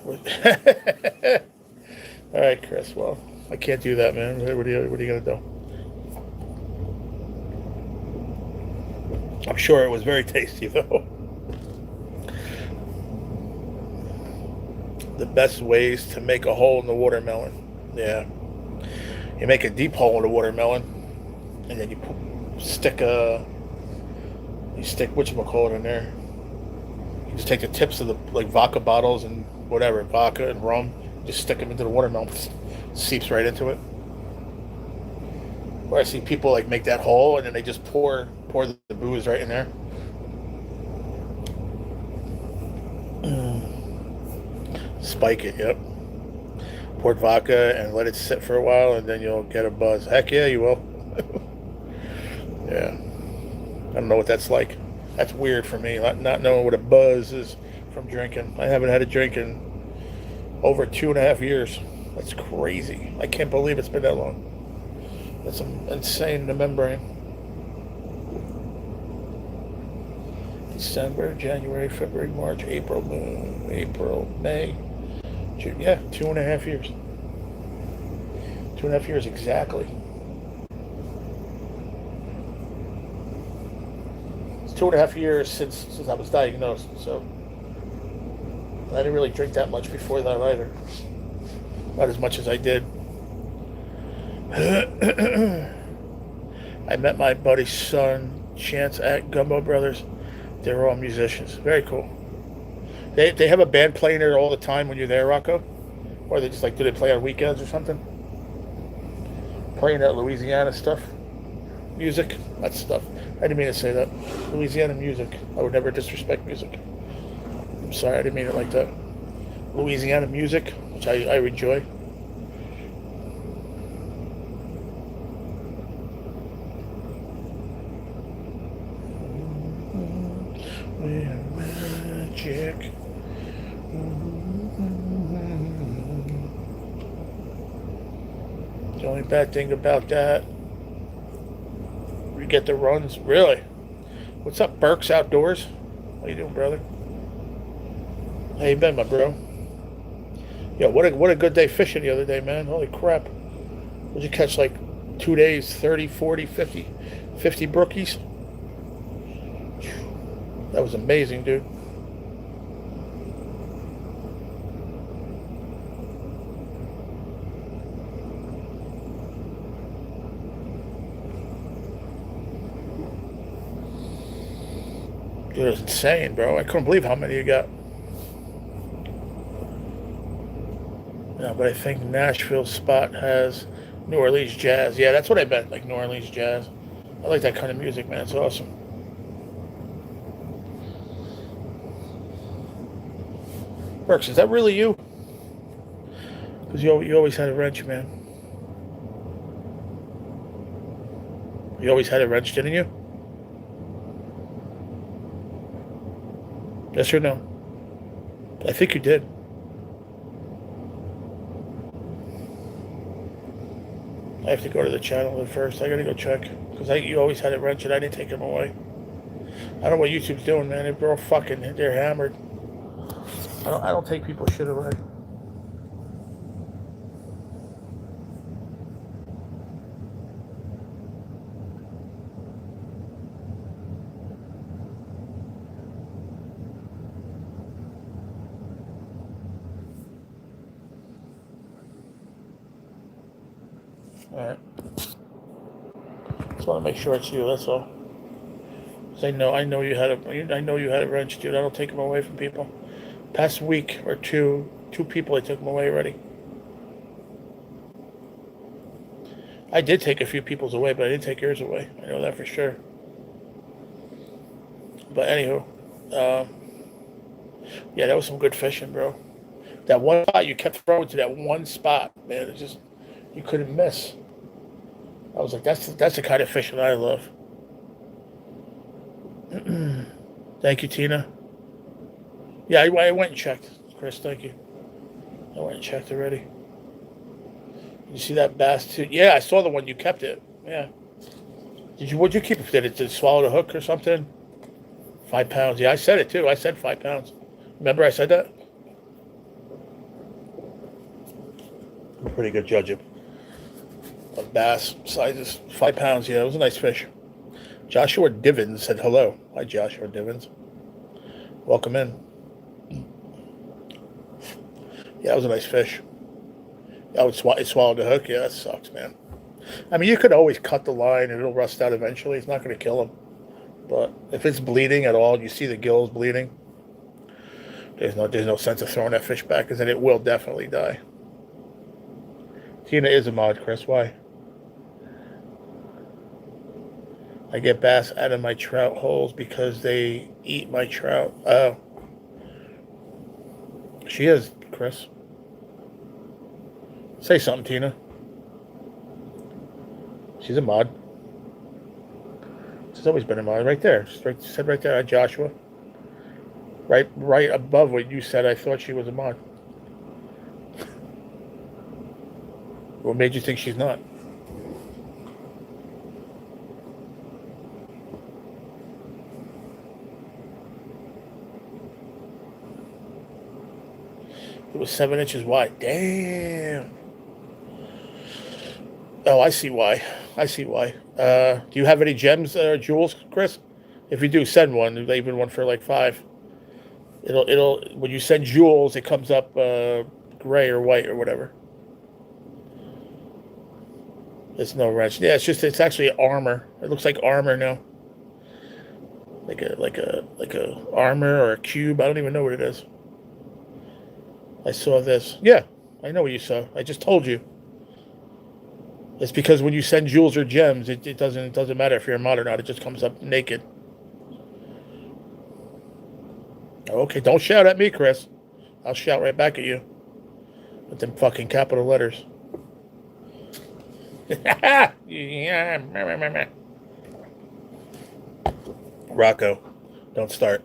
All right, Chris. Well, I can't do that, man. What are you gonna do? I'm sure it was very tasty, though. The best ways to make a hole in the watermelon. Yeah. You make a deep hole in the watermelon, and then you stick whatchamacallit in there. You just take the tips of the, like, vodka bottles and whatever, vodka and rum, just stick them into the watermelon. Seeps right into it. Or I see people, like, make that hole, and then they just pour the booze right in there. Spike it, yep. Pour vodka and let it sit for a while, and then you'll get a buzz. Heck yeah, you will. Yeah. I don't know what that's like. That's weird for me, not knowing what a buzz is from drinking. I haven't had a drink in over 2.5 years. That's crazy. I can't believe it's been that long. That's insane remembering. December, January, February, March, April, May, June. Yeah, 2.5 years. 2.5 years exactly. It's 2.5 years since I was diagnosed, so I didn't really drink that much before that either. Not as much as I did. I met my buddy's son, Chance, at Gumbo Brothers. They were all musicians. Very cool. They have a band playing there all the time when you're there, Rocco? Or they just like, do they play on weekends or something? Playing that Louisiana stuff? Music? That stuff. I didn't mean to say that. Louisiana music. I would never disrespect music. I'm sorry, I didn't mean it like that. Louisiana music, which I enjoy. Magic. The only bad thing about that, we get the runs. Really? What's up, Burks Outdoors? How you doing, brother? How you been, my bro? Yeah, what a good day fishing the other day, man. Holy crap. Would you catch like 2 days, 30, 40, 50 brookies? That was amazing, dude. Dude, it was insane, bro. I couldn't believe how many you got. Yeah, but I think Nashville spot has New Orleans jazz. Yeah, that's what I meant, like New Orleans jazz. I like that kind of music, man. It's awesome. Burks, is that really you? Because you always had a wrench, man. You always had a wrench, didn't you? Yes or no? I think you did. I have to go to the channel at first. I gotta go check. Because you always had it wrenched and I didn't take them away. I don't know what YouTube's doing, man. They're all fucking, they're hammered. I don't take people's shit away. All right. Just want to make sure it's you. That's all. Cause I know you had I know you had it wrenched, dude. I don't take them away from people. Past week or two people I took them away already. I did take a few people's away, but I didn't take yours away. I know that for sure. But anywho, yeah, that was some good fishing, bro. That one spot you kept throwing to that one spot, man. It just you couldn't miss. I was like, that's the kind of fishing I love. Thank you, Tina. Yeah, I went and checked, Chris. Thank you. I went and checked already. You see that bass too? Yeah, I saw the one you kept it. Yeah. What'd you keep it? Did it swallow the hook or something? 5 pounds. Yeah, I said it too. I said 5 pounds. Remember I said that? I'm a pretty good judge of bass sizes. 5 pounds. Yeah, it was a nice fish. Joshua Divins said hello. Hi, Joshua Divins. Welcome in. Yeah, it was a nice fish. Oh, it swallowed the hook. Yeah, that sucks, man. I mean, you could always cut the line and it'll rust out eventually. It's not going to kill him. But if it's bleeding at all, you see the gills bleeding, there's no sense of throwing that fish back because then it will definitely die. Tina is a mod, Chris. Why? I get bass out of my trout holes because they eat my trout. Oh. She is, Chris. Say something, Tina. She's a mod. She's always been a mod. Right there. Said right there, Joshua. Right above what you said, I thought she was a mod. What made you think she's not? It was 7 inches wide. Damn. Oh, I see why. Do you have any gems or jewels, Chris? If you do, send one. Even one for like 5. It'll when you send jewels, it comes up gray or white or whatever. It's no wrench. Yeah, it's actually armor. It looks like armor now. Like a armor or a cube. I don't even know what it is. I saw this. Yeah, I know what you saw. I just told you. It's because when you send jewels or gems, it doesn't matter if you're a mod or not. It just comes up naked. Okay, don't shout at me, Chris. I'll shout right back at you with them fucking capital letters. Rocco, don't start.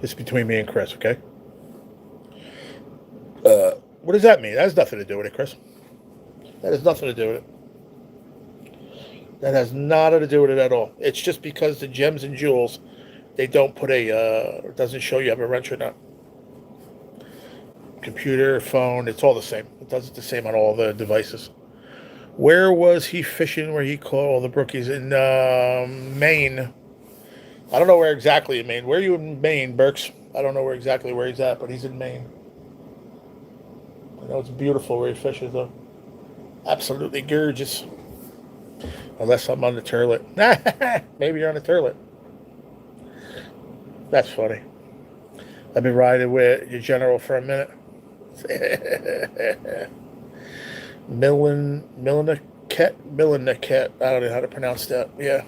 This is between me and Chris, okay? What does that mean? That has nothing to do with it, Chris. That has nothing to do with it. That has nada to do with it at all. It's just because the gems and jewels, they don't put it doesn't show you have a wrench or not. Computer, phone, it's all the same. It does it the same on all the devices. Where was he fishing where he caught all the brookies? In Maine. I don't know where exactly in Maine. Where are you in Maine, Burks? I don't know exactly where he's at, but he's in Maine. I know it's beautiful where he fishes, though. Absolutely gorgeous. Unless I'm on the turlet. Maybe you're on the turlet. That's funny. I've been riding with your general for a minute. Milliniket. I don't know how to pronounce that. Yeah.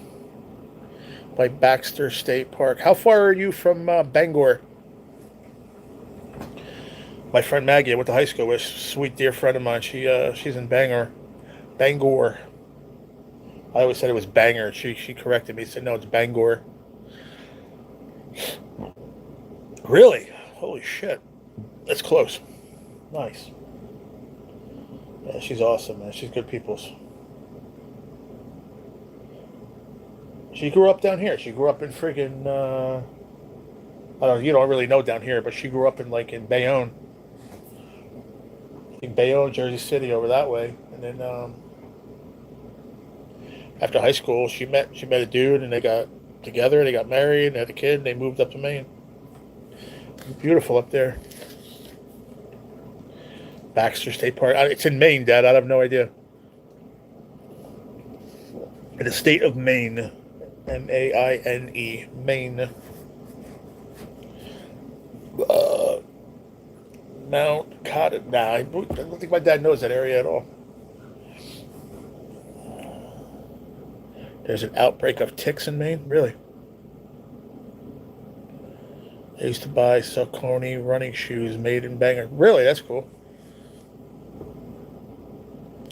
By Baxter State Park. How far are you from Bangor? My friend Maggie, I went to high school with, sweet dear friend of mine. She's in Bangor. Bangor. I always said it was Banger. She corrected me. Said no, it's Bangor. Really? Holy shit. That's close. Nice. Yeah, she's awesome, man. She's good peoples. She grew up down here. She grew up in friggin', I don't, you don't really know down here, but she grew up in like in Bayonne, Jersey City, over that way. And then after high school, she met a dude, and they got together. They got married, and had a kid, and they moved up to Maine. Beautiful up there. Baxter State Park. It's in Maine, Dad. I have no idea. In the state of Maine, Maine, Maine. Uh, Mount Cotton. Nah, I don't think my dad knows that area at all. There's an outbreak of ticks in Maine. Really? I used to buy Saucony running shoes made in Bangor. Really? That's cool.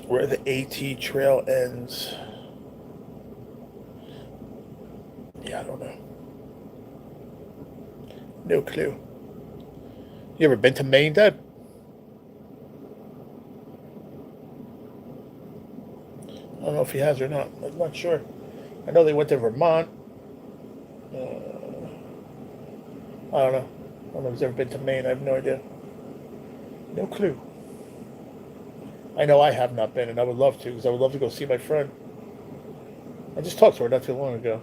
Where the AT trail ends. Yeah, I don't know. No clue. You ever been to Maine, Dad? I don't know if he has or not. I'm not sure. I know they went to Vermont. I don't know. I don't know if he's ever been to Maine. I have no idea. No clue. I know I have not been, and I would love to, because I would love to go see my friend. I just talked to her not too long ago.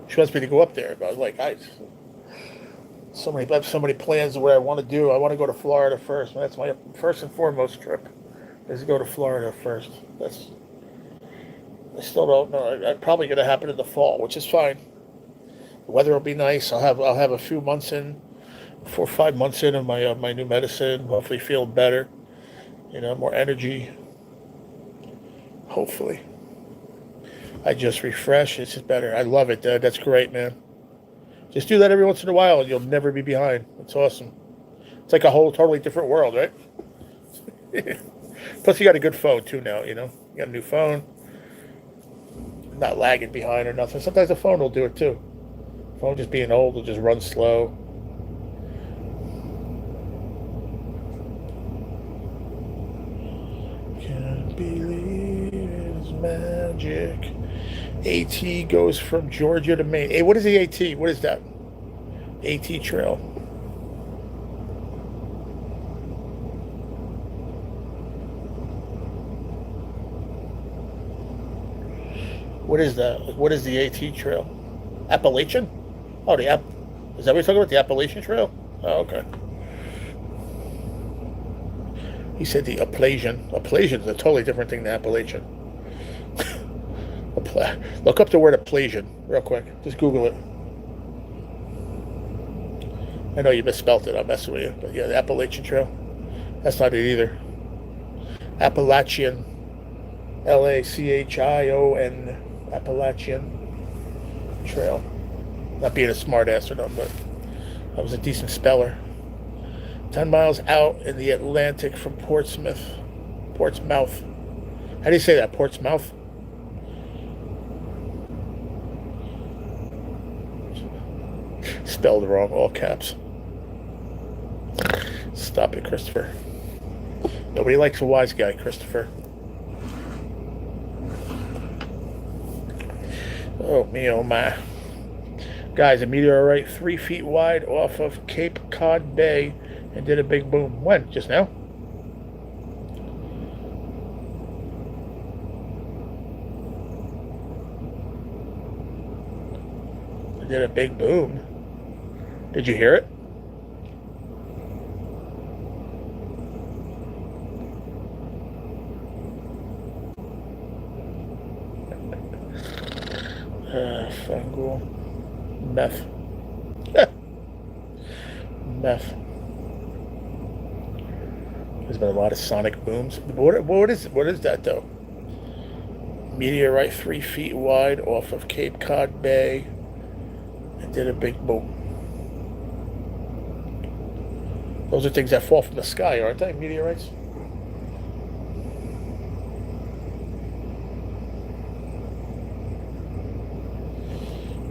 She wants me to go up there, but I was like, I have so many plans of what I want to do. I want to go to Florida first. That's my first and foremost trip, is to go to Florida first. I still don't know. It's probably going to happen in the fall, which is fine. The weather will be nice. I'll have a few months in, 4 or 5 months in of my new medicine. Hopefully, feel better. More energy. Hopefully. I just refresh. It's just better. I love it, Dad. That's great, man. Just do that every once in a while, and you'll never be behind. It's awesome. It's like a whole totally different world, right? Plus, you got a good phone, too, now, You got a new phone. Not lagging behind or nothing. Sometimes the phone will do it, too. Phone just being old will just run slow. Can't believe it's magic. AT goes from Georgia to Maine. Hey, what is the AT? What is that? AT Trail. What is that? What is the AT Trail? Appalachian? Oh, is that what you're talking about? The Appalachian Trail? Oh, okay. He said the Appalachian. Appalachian is a totally different thing than Appalachian. Look up the word Appalachian real quick. Just Google it. I know you misspelled it. I'm messing with you. But yeah, the Appalachian Trail. That's not it either. Appalachian. Lachion. Appalachian Trail. Not being a smartass or nothing, but I was a decent speller. 10 miles out in the Atlantic from Portsmouth. How do you say that? Portsmouth? Spelled wrong, all caps. Stop it, Christopher. Nobody likes a wise guy, Christopher. Oh, me, oh, my. Guys, a meteorite 3 feet wide off of Cape Cod Bay and did a big boom. When? Just now? It did a big boom. Did you hear it? Fungal. Meth. Meth. There's been a lot of sonic booms. What is that, though? Meteorite 3 feet wide off of Cape Cod Bay. It did a big boom. Those are things that fall from the sky, aren't they? Meteorites?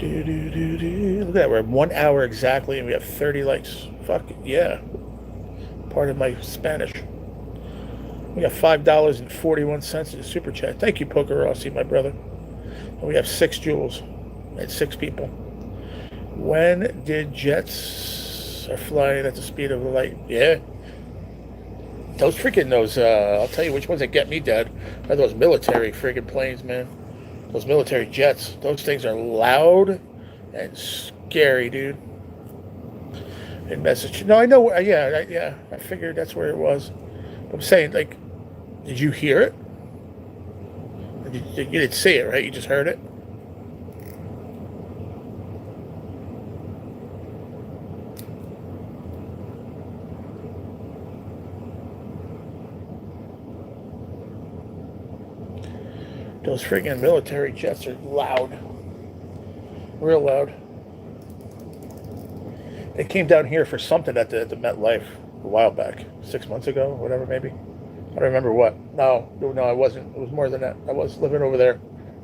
Look at that. We're at 1 hour exactly, and we have 30 likes. Fuck yeah. Part of my Spanish. We got $5.41 in the super chat. Thank you, Poker Rossi, my brother. And we have 6 jewels and 6 people. When did jets are flying at the speed of the light? Yeah. I'll tell you which ones that get me, Dad. Are those military friggin' planes, man. Those military jets. Those things are loud and scary, dude. In Massachusetts. No, I know. Yeah. I figured that's where it was. I'm saying, like, did you hear it? You didn't see it, right? You just heard it? Those friggin' military jets are loud. Real loud. They came down here for something at the MetLife a while back. 6 months ago, whatever, maybe. I don't remember what. No, I wasn't. It was more than that. I was living over there.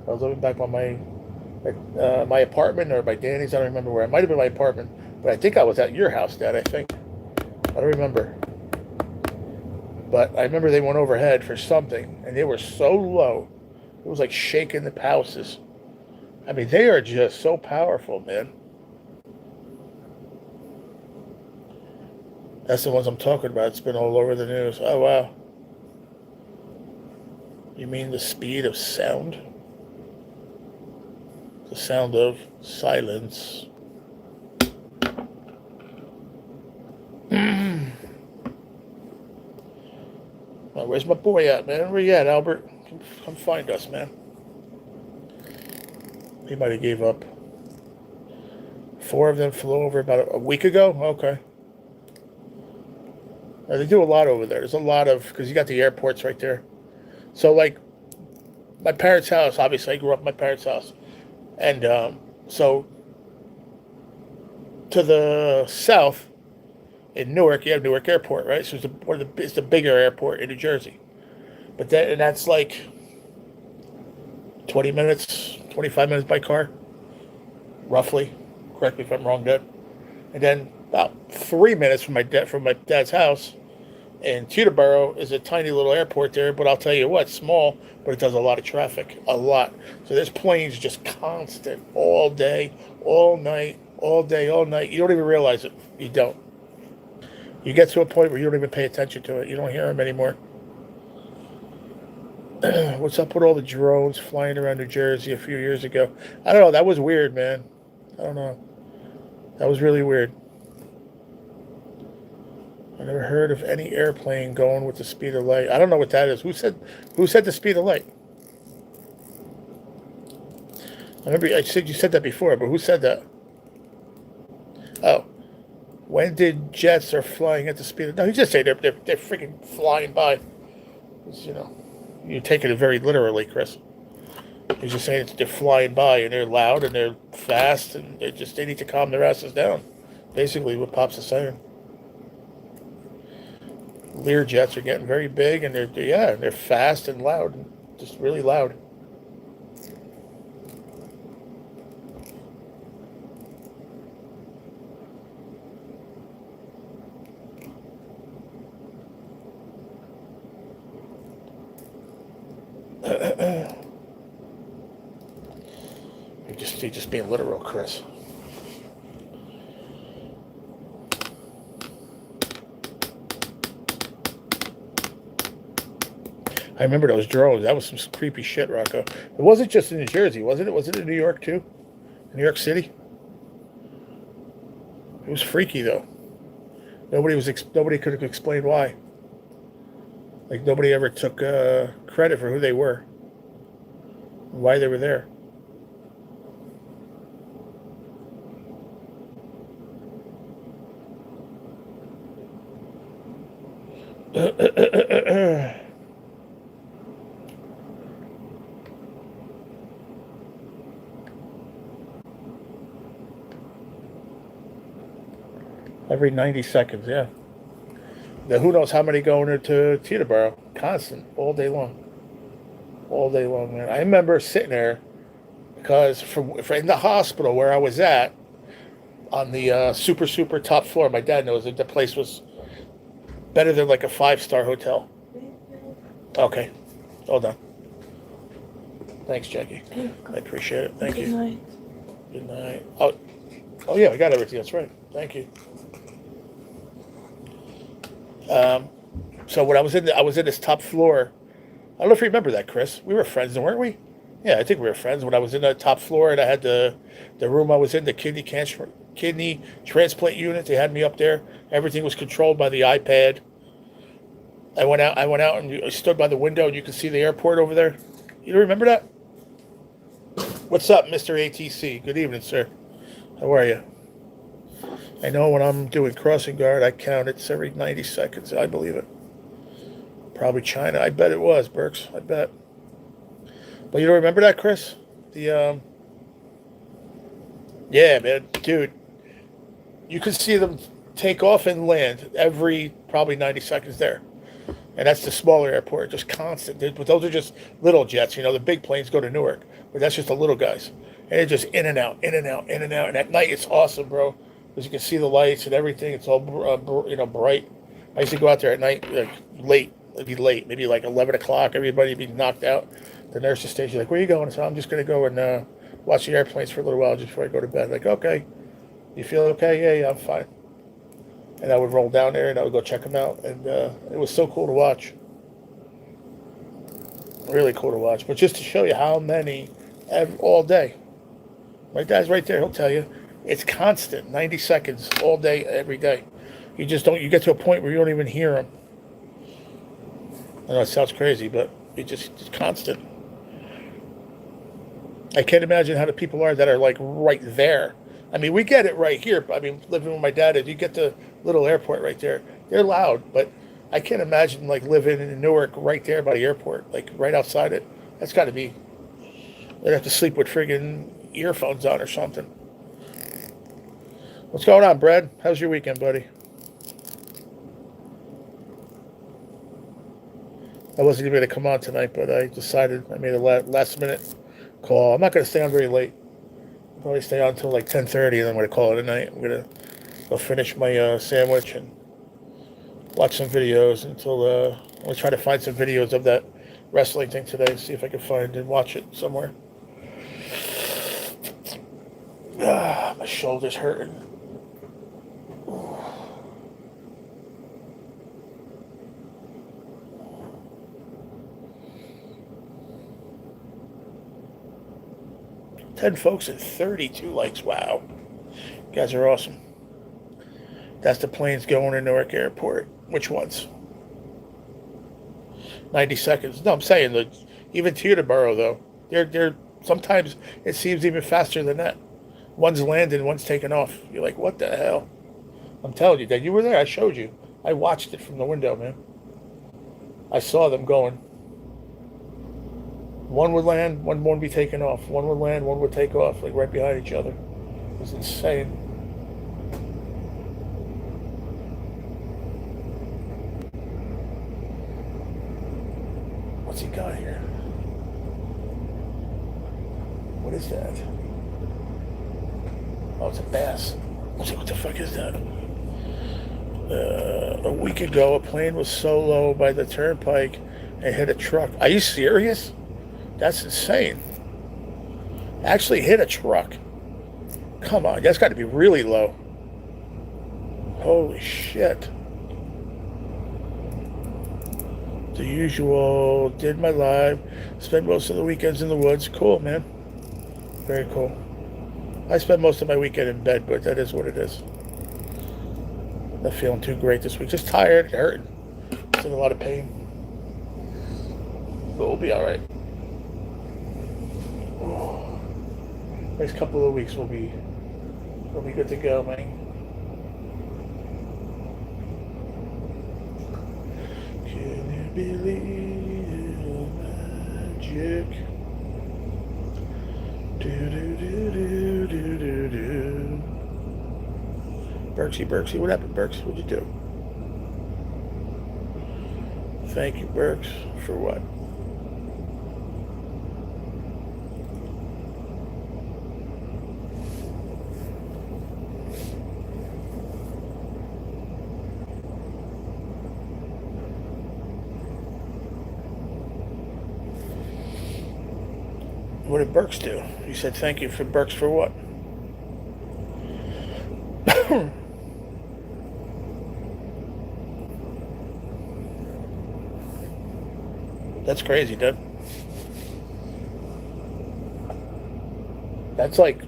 I was living back on my apartment or by Danny's. I don't remember where. It might have been my apartment. But I think I was at your house, Dad, I think. I don't remember. But I remember they went overhead for something, and they were so low. It was like shaking the houses. I mean, they are just so powerful, man. That's the ones I'm talking about. It's been all over the news. Oh, wow. You mean the speed of sound? The sound of silence. Well, where's my boy at, man? Where you at, Albert? Come find us, man. He might have gave up. 4 of them flew over about a week ago? Okay. They do a lot over there. There's a lot of, because you got the airports right there. So, like, my parents' house, obviously, I grew up at my parents' house. And so, to the south, in Newark, you have Newark Airport, right? So it's the bigger airport in New Jersey. But that's like 20 minutes, 25 minutes by car, roughly. Correct me if I'm wrong, Dad. And then about 3 minutes from my dad's house in Teterboro is a tiny little airport there. But I'll tell you what, small, but it does a lot of traffic, a lot. So there's planes just constant all day, all night, all day, all night. You don't even realize it. You don't. You get to a point where you don't even pay attention to it. You don't hear them anymore. What's up with all the drones flying around New Jersey a few years ago? I don't know. That was weird, man. I don't know. That was really weird. I never heard of any airplane going with the speed of light. I don't know what that is. Who said the speed of light? I remember you said that before, but who said that? Oh. When did jets are flying at the speed of... No, he just said they're freaking flying by. You know, you're taking it very literally, Chris. He's just saying they're flying by and they're loud and they're fast and they need to calm their asses down. Basically, what Pops is saying. Lear jets are getting very big and they're fast and loud, just really loud. You're just being literal, Chris. I remember those drones. That was some creepy shit, Rocco. It wasn't just in New Jersey, wasn't it? Was it in New York too? New York City? It was freaky though. Nobody could have explained why. Like nobody ever took credit for who they were, why they were there. Every 90 seconds, yeah. Now, who knows how many going into Teterboro? Constant, all day long. All day long, man. I remember sitting there because for in the hospital where I was at, on the super top floor, my dad knows that the place was better than like a 5-star hotel. Okay, hold on. Thanks, Jackie. I appreciate it. Thank you. Good night. Good night. Oh yeah, I got everything. That's right. Thank you. So when I was in this top floor. I don't know if you remember that, Chris. We were friends, weren't we? Yeah, I think we were friends when I was in the top floor and I had the room I was in, the kidney transplant unit. They had me up there. Everything was controlled by the iPad. I went out and I stood by the window and you could see the airport over there. You don't remember that? What's up, Mr. ATC? Good evening, sir. How are you? I know when I'm doing crossing guard, I count it's every 90 seconds. I believe it. Probably China. I bet it was, Burks. I bet. But you don't remember that, Chris? Yeah, man. Dude, you could see them take off and land every probably 90 seconds there. And that's the smaller airport, just constant. But those are just little jets. You know, the big planes go to Newark. But that's just the little guys. And it's just in and out, in and out, in and out. And at night, it's awesome, bro. Because you can see the lights and everything. It's all, bright. I used to go out there at night, like, late. It'd be late, maybe like 11 o'clock. Everybody would be knocked out. The nurse's station, like, where are you going? So I'm just going to go and watch the airplanes for a little while just before I go to bed. Like, okay. You feel okay? Yeah, I'm fine. And I would roll down there and I would go check them out. And it was so cool to watch. Really cool to watch. But just to show you how many all day. My dad's right there. He'll tell you. It's constant, 90 seconds all day, every day. You just don't, you get to a point where you don't even hear them. I know it sounds crazy, but it's constant. I can't imagine how the people are that are like right there. I mean, we get it right here. I mean, living with my dad, you get the little airport right there. They're loud, but I can't imagine like living in Newark right there by the airport, like right outside it. That's got to be, they'd have to sleep with friggin' earphones on or something. What's going on, Brad? How's your weekend, buddy? I wasn't even going to come on tonight, but I decided, I made a last minute call. I'm not going to stay on very late. I'll probably stay on until like 10:30 and then I'm going to call it a night. I'm going to go finish my sandwich and watch some videos until, I'm going to try to find some videos of that wrestling thing today, see if I can find and watch it somewhere. My shoulder's hurting. 10 folks and 32 likes. Wow. You guys are awesome. That's the planes going to Newark Airport. Which ones? 90 seconds. No, I'm saying that even Teterboro, though, they're sometimes it seems even faster than that. One's landing, one's taking off. You're like, what the hell? I'm telling you, Dad, you were there. I showed you. I watched it from the window, man. I saw them going. One would land, one would be taken off. One would land, one would take off, like right behind each other. It was insane. What's he got here? What is that? Oh, it's a bass. I was like, what the fuck is that? A week ago, a plane was so low by the turnpike and hit a truck. Are you serious? That's insane. Actually hit a truck. Come on, that's got to be really low. Holy shit. The usual, did my live, spent most of the weekends in the woods. Cool, man. Very cool. I spend most of my weekend in bed, but that is what it is. Not feeling too great this week. Just tired, hurting. It's in a lot of pain. But we'll be all right. Next couple of weeks we'll be good to go, man. Can you believe magic? Do. Berksy, what happened, Berks? What'd you do? Thank you, Berks, for what? What did Burks do? He said thank you for Burks for what? That's crazy, dude. That's like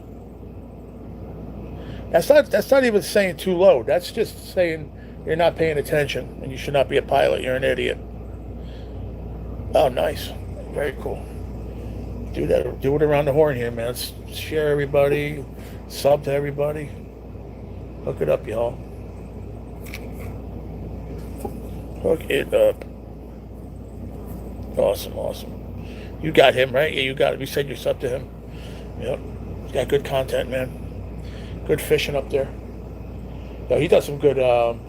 that's not even saying too low. That's just saying you're not paying attention and you should not be a pilot. You're an idiot. Oh, nice. Very cool. Do that. Do it around the horn here, man. Let's share everybody. Sub to everybody. Hook it up, y'all. Hook it up. Awesome, awesome. You got him, right? Yeah, you got it. You said you're sub to him. Yep. He's got good content, man. Good fishing up there. No, he does some good.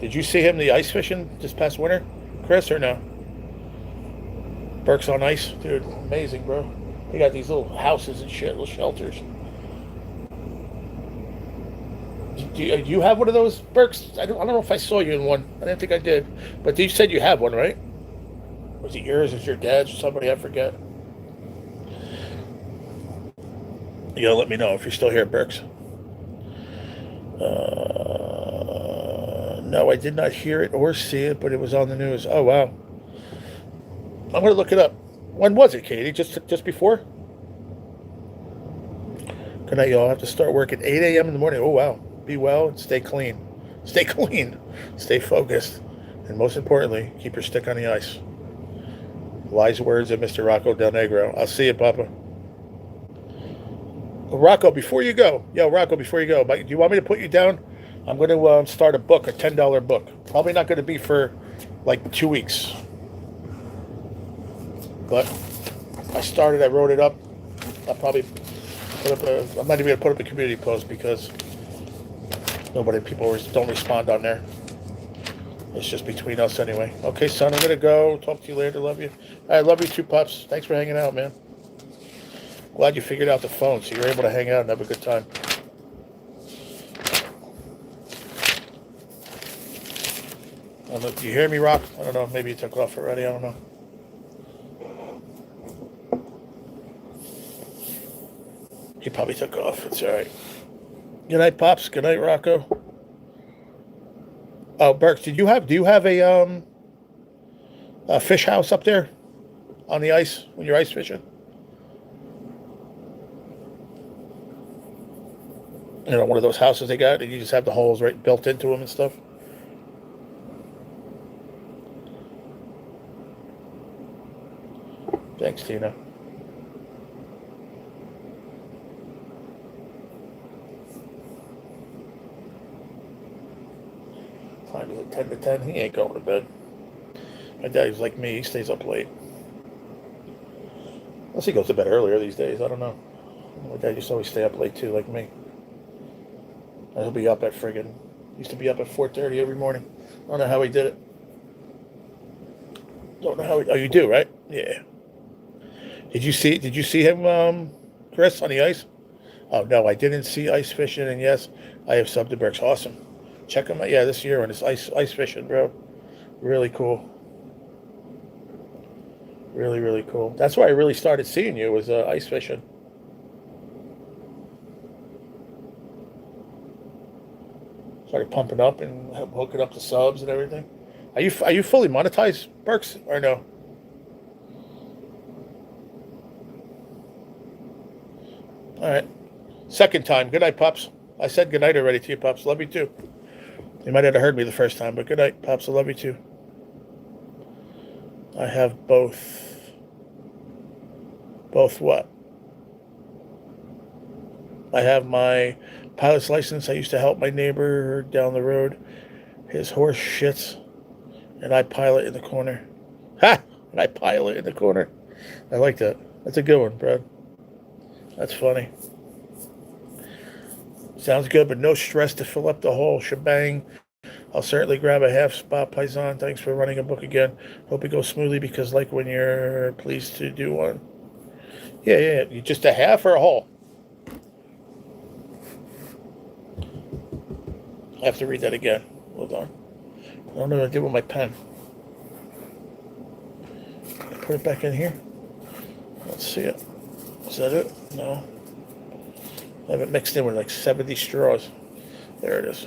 Did you see him the ice fishing this past winter, Chris, or no? Burks on ice, dude. Amazing, bro. They got these little houses and shit, little shelters. Do you have one of those, Burks? I don't know if I saw you in one. I didn't think I did. But you said you have one, right? Was it yours? Was it your dad's or somebody? I forget. You gotta let me know if you're still here, Burks. No, I did not hear it or see it, but it was on the news. Oh, wow. I'm going to look it up. When was it, Katie? Just before? Good night, y'all. I have to start work at 8 a.m. in the morning. Oh, wow. Be well and stay clean. Stay clean. Stay focused. And most importantly, keep your stick on the ice. Wise words of Mr. Rocco Del Negro. I'll see you, Papa. Rocco, before you go. Do you want me to put you down? I'm going to start a book, a $10 book. Probably not going to be for like 2 weeks. But I wrote it up. I'll probably I'm not even going to put up a community post because people don't respond on there. It's just between us anyway. Okay, son, I'm going to go. Talk to you later. Love you. I love you too, Pops. Thanks for hanging out, man. Glad you figured out the phone so you're able to hang out and have a good time. Do you hear me, Rock? I don't know. Maybe you took off already. I don't know. He probably took off. It's all right. Good night, Pops. Good night, Rocco. Oh, Burks, do you have a fish house up there on the ice when you're ice fishing? You know, one of those houses they got, and you just have the holes right built into them and stuff. Thanks, Tina. Time is at 10 to 10. He ain't going to bed. My daddy's like me. He stays up late. Unless he goes to bed earlier these days. I don't know. My dad used to always stay up late too, like me. And he'll be up at used to be up at 4:30 every morning. I don't know how he did it. Don't know how oh, you do, right? Yeah. Did you see him, Chris, on the ice? Oh, no, I didn't see ice fishing, and yes, I have subbed to Burks. Awesome. Check him out. Yeah, this year on this ice fishing, bro. Really cool. Really, really cool. That's why I really started seeing you was ice fishing. Started pumping up and hooking up the subs and everything. Are you fully monetized, Burks, or no? All right. Second time. Good night, Pops. I said good night already to you, Pops. Love you too. You might not have heard me the first time, but good night, Pops. I love you too. I have both. Both what? I have my pilot's license. I used to help my neighbor down the road. His horse shits, and I pilot in the corner. Ha! And I pilot in the corner. I like that. That's a good one, Brad. That's funny. Sounds good, but no stress to fill up the whole shebang. I'll certainly grab a half spot, Paisan. Thanks for running a book again. Hope it goes smoothly because like when you're pleased to do one. Yeah. You just a half or a whole? I have to read that again. Hold on. I don't know what I did with my pen. Put it back in here. Let's see it. Is that it? No. I have it mixed in with like 70 straws. There it is.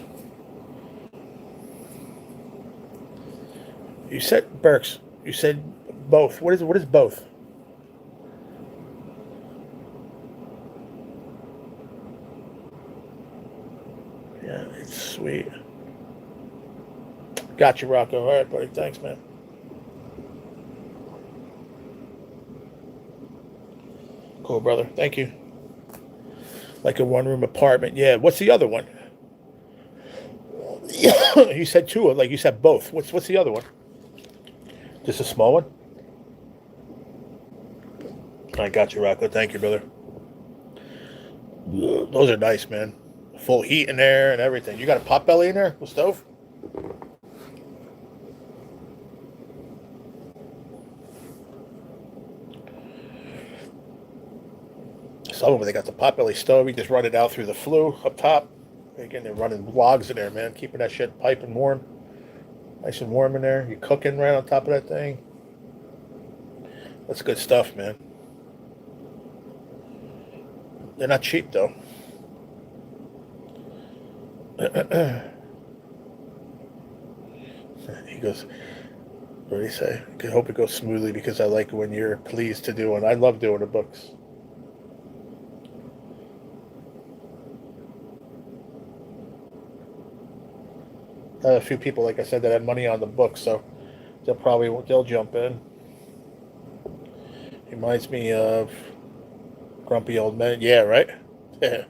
You said, Burks, you said both. What is both? Yeah, it's sweet. Got you, Rocco. All right, buddy. Thanks, man. Cool, brother. Thank you. Like a one-room apartment. Yeah. What's the other one? You said two. Like you said both. What's the other one? Just a small one? I got you, Rocco. Thank you, brother. Those are nice, man. Full heat in there and everything. You got a pot belly in there? The stove? Some of them, they got the pot belly stove. You just run it out through the flue up top. Again, they're running logs in there, man. Keeping that shit piping warm. Nice and warm in there. You're cooking right on top of that thing. That's good stuff, man. They're not cheap, though. He goes, what did he say? I hope it goes smoothly because I like when you're pleased to do it. I love doing the books. A few people, like I said, that had money on the book, so they'll jump in. Reminds me of Grumpy Old Men. Yeah, right? Yeah.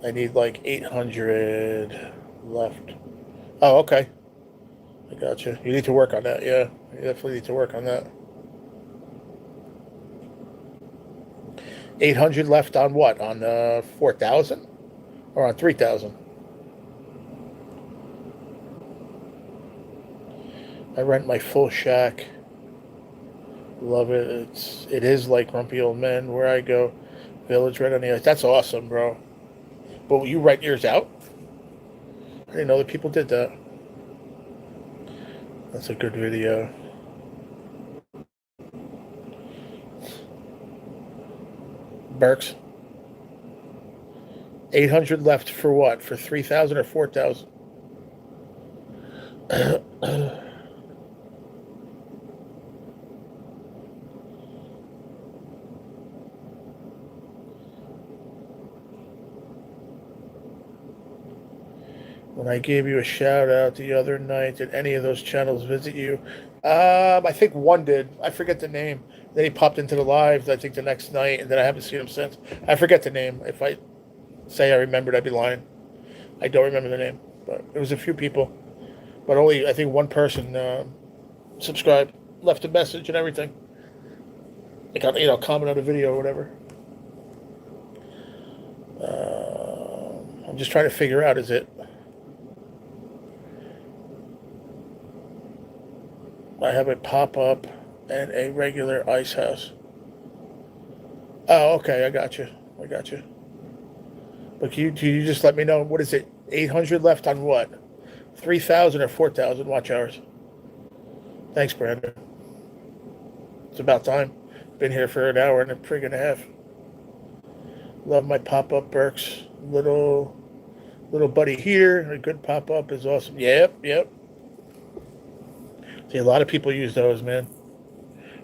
I need like 800 left. Oh, okay. I got you. You need to work on that, yeah. You definitely need to work on that. 800 left on what? On 4,000? Or on 3,000? I rent my full shack. Love it. It is like Grumpy Old Men where I go. Village right on the ice. That's awesome, bro. But you rent yours out? I didn't know that people did that. That's a good video. Burks. 800 left for what? For 3,000 or 4,000? When I gave you a shout out the other night, did any of those channels visit you? I think one did. I forget the name. Then he popped into the live, I think, the next night, and then I haven't seen him since. I forget the name. If I say I remembered, I'd be lying. I don't remember the name, but it was a few people. But only, I think, one person subscribed, left a message and everything. Like, comment on a video or whatever. I'm just trying to figure out, is it... I have a pop-up and a regular ice house. Oh, okay, I got you. But can you just let me know, what is it, 800 left on what? 3,000 or 4,000 watch hours? Thanks, Brandon. It's about time. Been here for an hour and a frig and a half. Love my pop-up, Burks. Little buddy here. A good pop-up is awesome. Yep. See, a lot of people use those, man.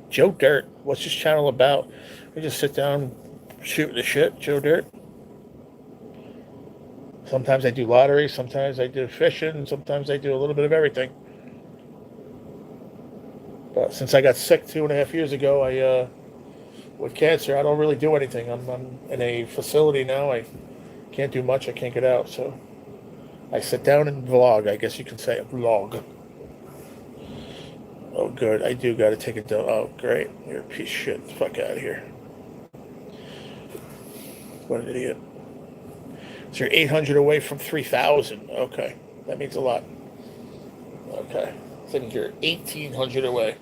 Joe Dirt. What's this channel about? We just sit down, shoot the shit. Joe Dirt. Sometimes I do lottery. Sometimes I do fishing. Sometimes I do a little bit of everything. But since I got sick 2.5 years ago, with cancer, I don't really do anything. I'm in a facility now. I can't do much. I can't get out. So I sit down and vlog. I guess you can say vlog. Oh, good. I do got to take a dump. Oh, great. You're a piece of shit. Fuck out of here. What an idiot. So you're 800 away from 3,000. Okay. That means a lot. Okay. I think you're 1,800 away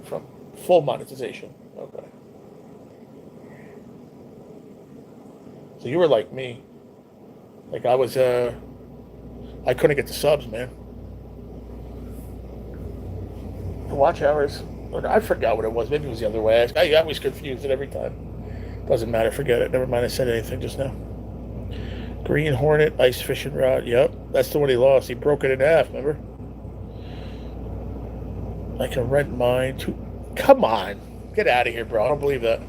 from full monetization. Okay. So you were like me. Like I was, I couldn't get the subs, man. The watch hours. I forgot what it was. Maybe it was the other way. I was confused at every time. Doesn't matter. Forget it. Never mind. I said anything just now. Green Hornet ice fishing rod. Yep, that's the one he lost. He broke it in half. Remember? I can rent mine. Come on, get out of here, bro. I don't believe that.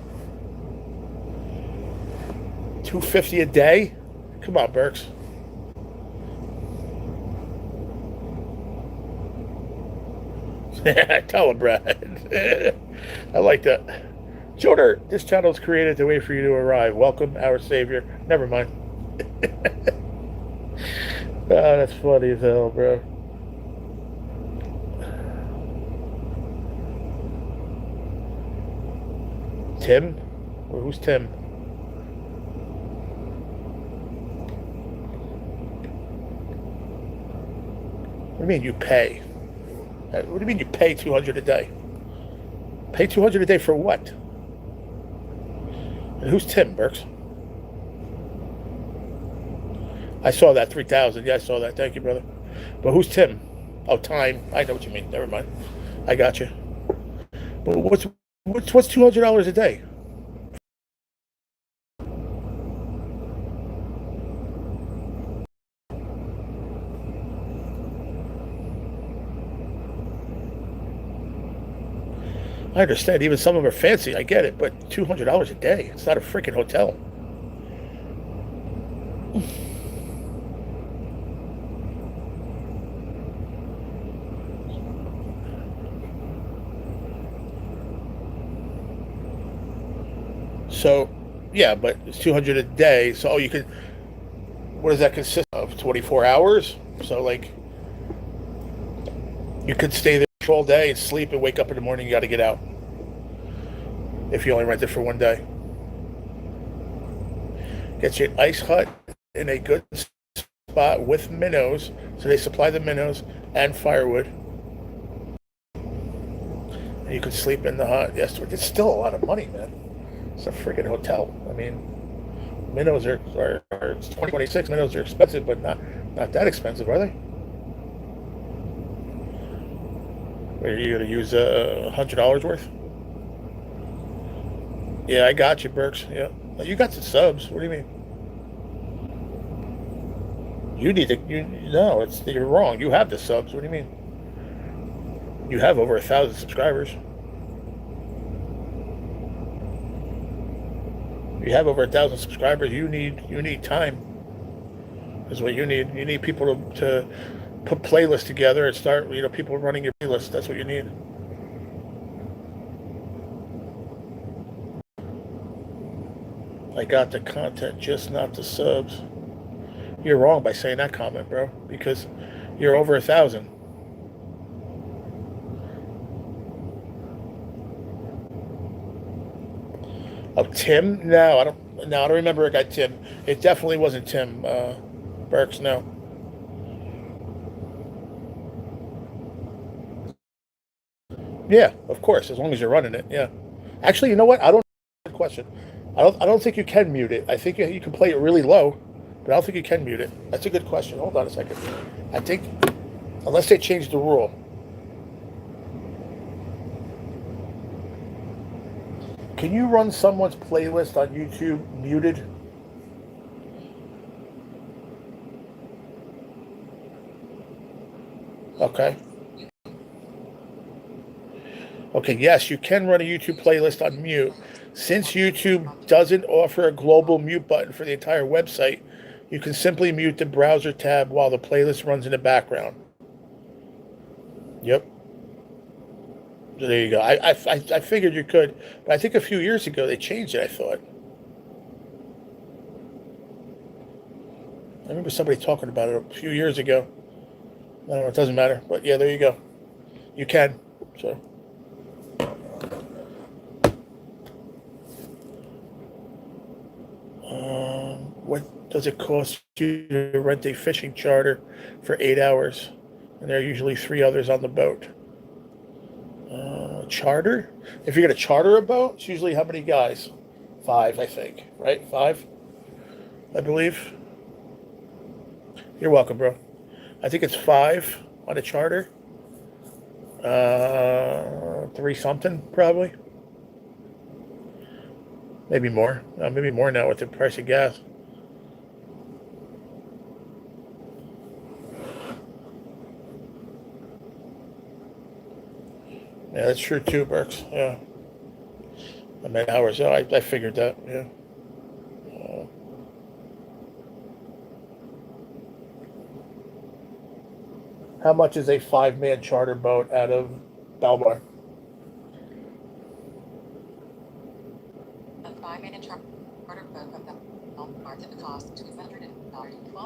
$250 a day. Come on, Burks. Tell him, Brad. I like that. Joder, this channel is created to wait for you to arrive. Welcome, our savior. Never mind. Oh, that's funny as hell, bro. Tim? Well, who's Tim? What do you mean you pay? What do you mean you pay 200 a day? Pay 200 a day for what? And who's Tim, Burks? I saw that 3,000. Yeah, I saw that. Thank you, brother. But who's Tim? Oh, time. I know what you mean. Never mind. I got you. But what's $200 a day? I understand. Even some of them are fancy. I get it. But $200 a day. It's not a freaking hotel. So, yeah, but it's 200 a day. So, you could. What does that consist of? 24 hours. So, like, you could stay there all day and sleep and wake up in the morning. You got to get out. If you only rent it for one day, get you an ice hut in a good spot with minnows. So they supply the minnows and firewood. And you could sleep in the hut. Yes, it's still a lot of money, man. It's a freaking hotel. I mean, minnows are it's 2026. Minnows are expensive, but not that expensive, are they? Are you going to use $100 worth? Yeah, I got you, Burks. Yeah, you got the subs. What do you mean? You need to. No, you're wrong. You have the subs. What do you mean? You have over 1,000 subscribers. You have over 1,000 subscribers. You need time. Is what you need. You need people to put playlists together and start. People running your playlist. That's what you need. I got the content, just not the subs. You're wrong by saying that comment, bro, because you're over 1,000. Oh, Tim? No, I don't. No, I don't remember a guy Tim. It definitely wasn't Tim Burks. No. Yeah, of course, as long as you're running it. Yeah. Actually, you know what? I don't. Question. I don't think you can mute it. I think you can play it really low, but I don't think you can mute it. That's a good question. Hold on a second. I think unless they change the rule. Can you run someone's playlist on YouTube muted? Okay. Okay, yes, you can run a YouTube playlist on mute. Since YouTube doesn't offer a global mute button for the entire website, you can simply mute the browser tab while the playlist runs in the background. Yep. So there you go. I figured you could, but I think a few years ago they changed it, I thought. I remember somebody talking about it a few years ago. I don't know, it doesn't matter. But yeah, there you go. You can. So. What does it cost you to rent a fishing charter for 8 hours? And there are usually 3 others on the boat. Charter? If you're going to charter a boat, it's usually how many guys? 5, I think. Right? 5? I believe. You're welcome, bro. I think it's 5 on a charter. 3 something, probably. Maybe more. Maybe more now with the price of gas. Yeah, that's true too, Burks. Yeah. I mean, hours. Yeah, I figured that. Yeah. Uh, how much is a five-man charter boat out of Balmar?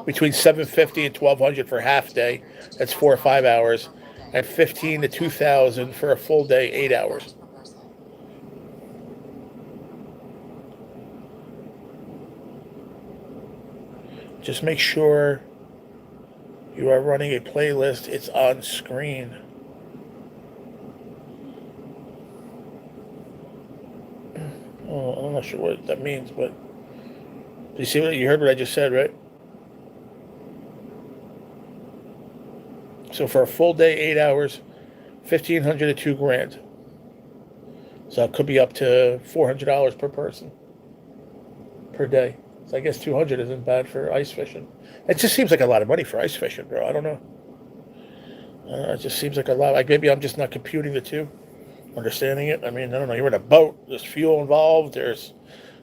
Between 750 and 1200 for half day. That's 4 or 5 hours, and 15 to 2000 for a full day, 8 hours. Just make sure you are running a playlist. It's on screen. Oh, I'm not sure what that means, but you see what you heard what I just said, right? So for a full day, 8 hours, 1,500 to $2,000. So it could be up to $400 per person per day. So I guess 200 isn't bad for ice fishing. It just seems like a lot of money for ice fishing, bro. I don't know. It just seems like a lot. Like maybe I'm just not computing the two, understanding it. I mean, I don't know. You're in a boat. There's fuel involved. There's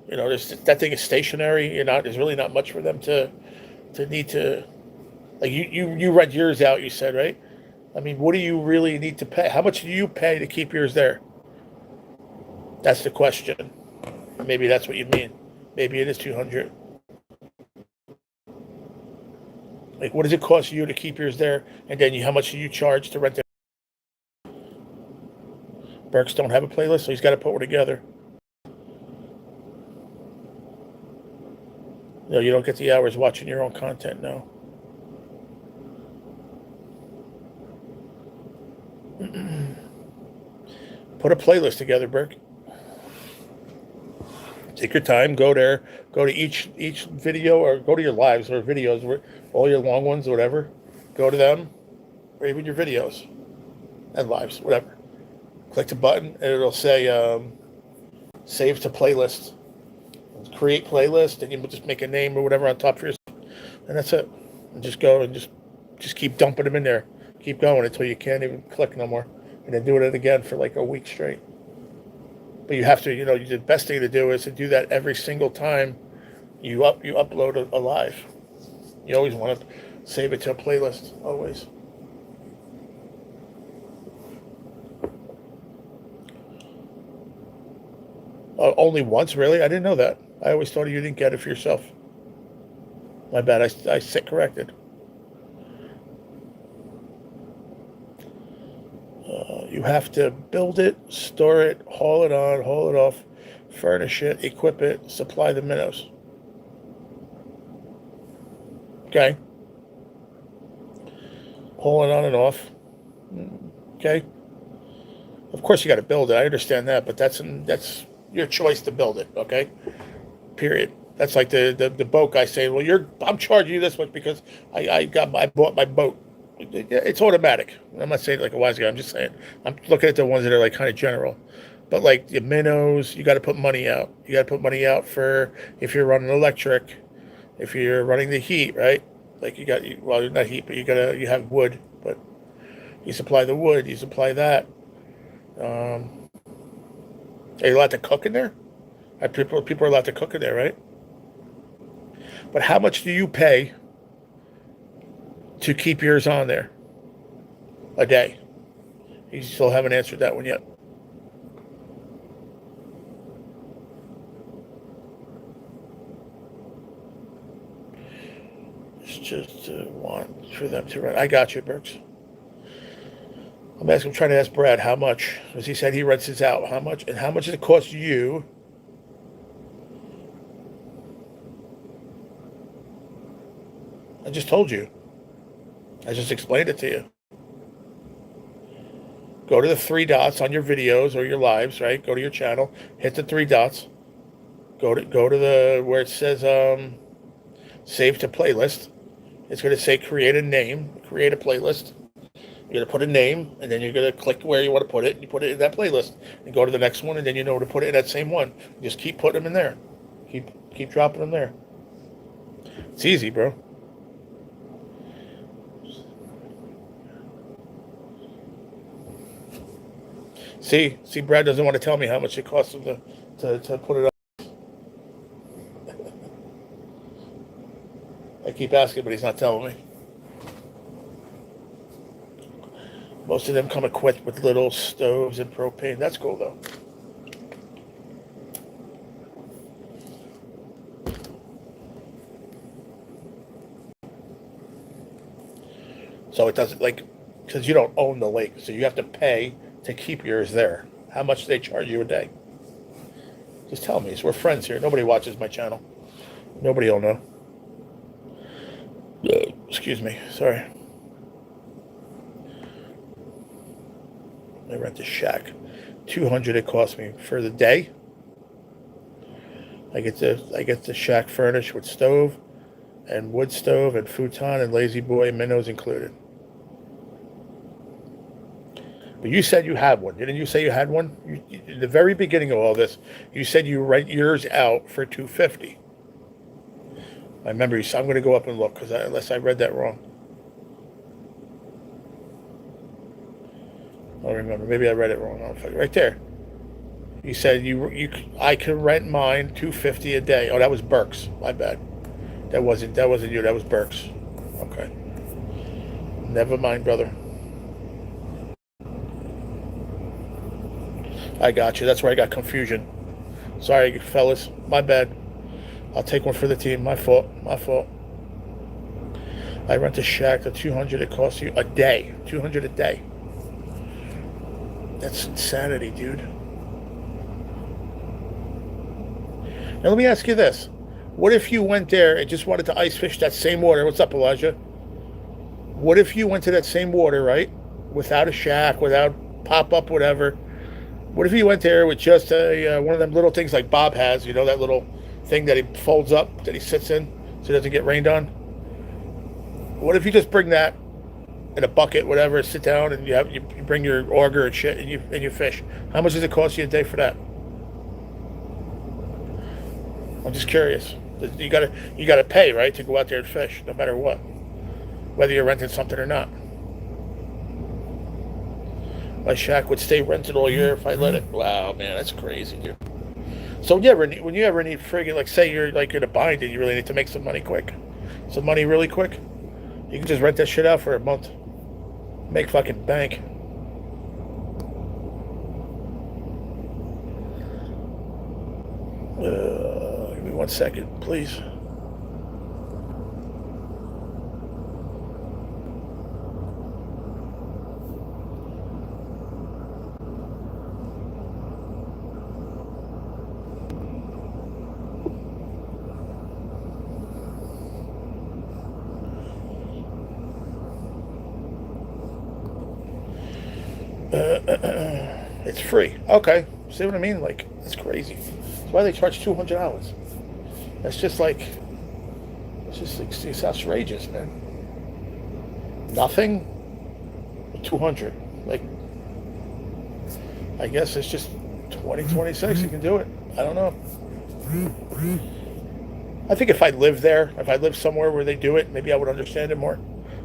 that thing is stationary. There's really not much for them to need to. Like you rent yours out. You said, right? I mean, what do you really need to pay? How much do you pay to keep yours there? That's the question. Maybe that's what you mean. Maybe it is 200. Like, what does it cost you to keep yours there? And then how much do you charge to rent it? Burks don't have a playlist, so he's got to put one together. No, you don't get the hours watching your own content, no. Put a playlist together, Burke. Take your time. Go there. Go to each video, or go to your lives or videos, all your long ones, or whatever. Go to them, or even your videos and lives, whatever. Click the button, and it'll say save to playlist. Create playlist, and you just make a name or whatever on top for yourself, and that's it. And just go and just keep dumping them in there. Keep going until you can't even click no more, and then do it again for like a week straight. But you have to, the best thing to do is to do that every single time you upload a live. You always want to save it to a playlist, always. Only once, really? I didn't know that. I always thought you didn't get it for yourself. My bad. I sit corrected. You have to build it, store it, haul it on, haul it off, furnish it, equip it, supply the minnows. Okay. Haul it on and off. Okay. Of course, you got to build it. I understand that, but that's your choice to build it. Okay. Period. That's like the boat guy saying, "Well, I'm charging you this much because I bought my boat." It's automatic. I'm not saying like a wise guy. I'm just saying I'm looking at the ones that are like kind of general. But like the minnows, you got to put money out. You got to put money out for if you're running electric, if you're running the heat, right? Like well, not heat, but you have wood, but you supply the wood, you supply that. Are you allowed to cook in there? People are allowed to cook in there, right? But how much do you pay to keep yours on there a day? You still haven't answered that one yet. It's just want for them to run. I got you, Burks. I'm trying to ask Brad how much, as he said he rents his out. How much, and how much does it cost you? I just told you. I just explained it to you. Go to the three dots on your videos or your lives, right? Go to your channel, hit the three dots. Go to the where it says save to playlist. It's going to say create a name, create a playlist, You're gonna put a name, and then you're gonna click where you want to put it, and you put it in that playlist, and go to the next one, and then you know where to put it in that same one. You just keep putting them in there, keep dropping them there. It's easy, bro. See, Brad doesn't want to tell me how much it costs him to put it up. I keep asking, but he's not telling me. Most of them come equipped with little stoves and propane. That's cool, though. So it doesn't, like, because you don't own the lake, so you have to pay to keep yours there. How much do they charge you a day? Just tell me. We're friends here. Nobody watches my channel. Nobody will know. Excuse me. Sorry. I rent a shack. $200 it cost me for the day. I get the shack furnished with stove and wood stove and futon and lazy boy minnows included. But you said you had one. Didn't you say you had one? In the very beginning of all this, you said you rent yours out for $250. I remember you said, I'm going to go up and look, unless I read that wrong. I don't remember. Maybe I read it wrong. Right there. You said I can rent mine $250 a day. Oh, that was Burke's. My bad. That wasn't you. That was Burke's. Okay. Never mind, brother. I got you. That's where I got confusion. Sorry, fellas. My bad. I'll take one for the team. My fault. I rent a shack for $200. It costs you a day. $200 a day. That's insanity, dude. Now let me ask you this. What if you went there and just wanted to ice fish that same water? What's up, Elijah? What if you went to that same water, right? Without a shack, without pop-up, whatever. What if you went there with just one of them little things like Bob has, you know, that little thing that he folds up, that he sits in so it doesn't get rained on? What if you just bring that in a bucket, whatever, sit down and you bring your auger and shit and you fish? How much does it cost you a day for that? I'm just curious. You gotta pay, right, to go out there and fish, no matter what, whether you're renting something or not. My shack would stay rented all year if I let it. Wow, man, that's crazy, dude. So yeah, when you ever need friggin', like, say you're like in a bind and you really need to make some money really quick, you can just rent that shit out for a month. Make fucking bank. Give me 1 second, please. It's free. Okay. See what I mean? Like, that's crazy. That's why they charge $200. That's just like, it's outrageous, man. Nothing? 200. Like, I guess it's just 2026 you can do it. I don't know. I think if I lived there, if I lived somewhere where they do it, maybe I would understand it more.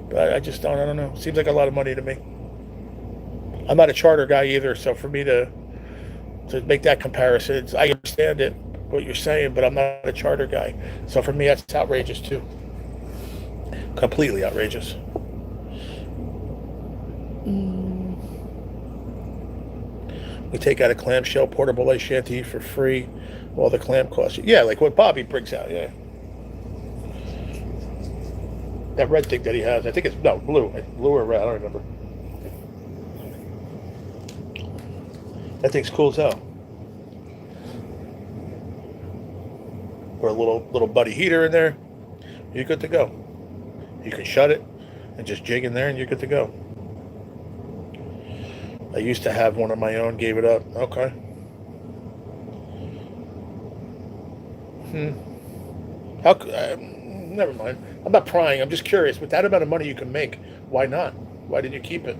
But I just don't. I don't know. Seems like a lot of money to me. I'm not a charter guy either, so for me to make that comparison, I understand it, what you're saying, but I'm not a charter guy. So for me, that's outrageous too. Completely outrageous. We take out a clamshell portable ice shanty for free while the clam costs you. Yeah, like what Bobby brings out, yeah. That red thing that he has, I think it's, no, blue or red, I don't remember. That thing's cool as hell. Or a little buddy heater in there. You're good to go. You can shut it and just jig in there and you're good to go. I used to have one of my own, gave it up. Okay. Never mind. I'm not prying. I'm just curious. With that amount of money you can make, why not? Why did you keep it?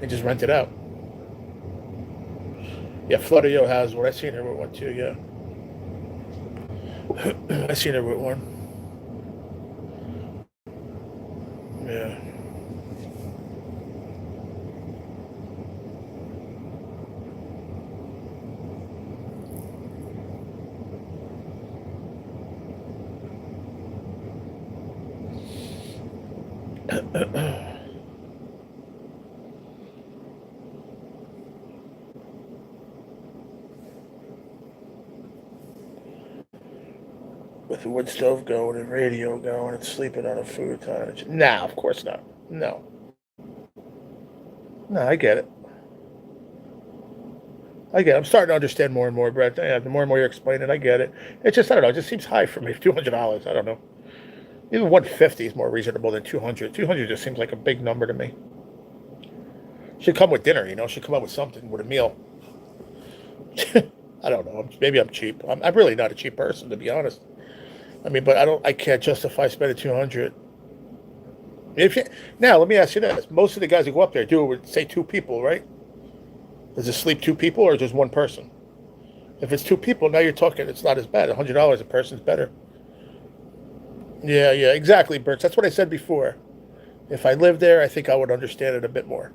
and just rent it out. Yeah, Flutterio has one. I seen her with one too. Yeah, I seen her with one. Yeah. With the wood stove going and radio going and sleeping on a futon. Nah, of course not. No. No, I get it. I get it. I'm starting to understand more and more, Brett. Yeah, the more and more you're explaining it, I get it. It's just, I don't know, it just seems high for me. $200. I don't know. Even 150 is more reasonable than 200. 200 just seems like a big number to me. Should come with dinner, you know? Should come up with something, with a meal. I don't know. Maybe I'm cheap. I'm really not a cheap person, to be honest. I mean, but I can't justify spending 200. If you, now, let me ask you this. Most of the guys who go up there do it with, say, two people, right? Does it sleep two people or just one person? If it's two people, now you're talking, it's not as bad. $100 a person's better. Yeah, yeah, exactly, Birch. That's what I said before. If I lived there, I think I would understand it a bit more.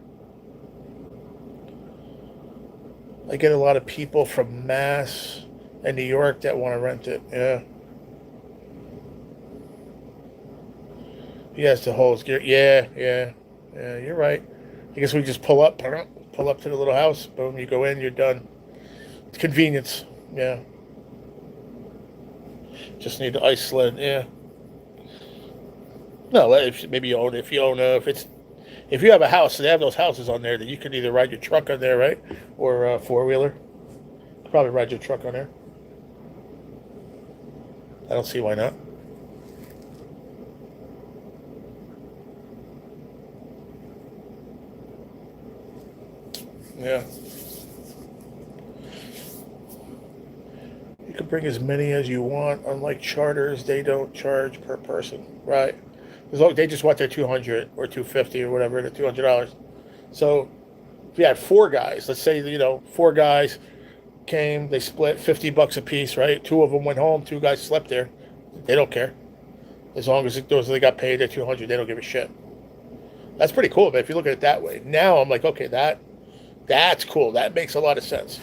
I get a lot of people from Mass and New York that want to rent it. Yeah. Yes, the whole gear. Yeah, yeah, yeah. You're right. I guess we just pull up to the little house. Boom, you go in, you're done. It's convenience. Yeah. Just need the ice sled. Yeah. No, maybe you own if you own if you have a house, they have those houses on there that you can either ride your truck on there, right, or a four wheeler. Probably ride your truck on there. I don't see why not. Yeah. You can bring as many as you want. Unlike charters, they don't charge per person. Right. As long they just want their 200 or 250 or whatever, the $200. So if you had four guys, let's say, four guys came, they split $50 a piece, right? Two of them went home, two guys slept there. They don't care. As long as they got paid their 200, they don't give a shit. That's pretty cool, but if you look at it that way. Now I'm like, okay, that's cool. That makes a lot of sense,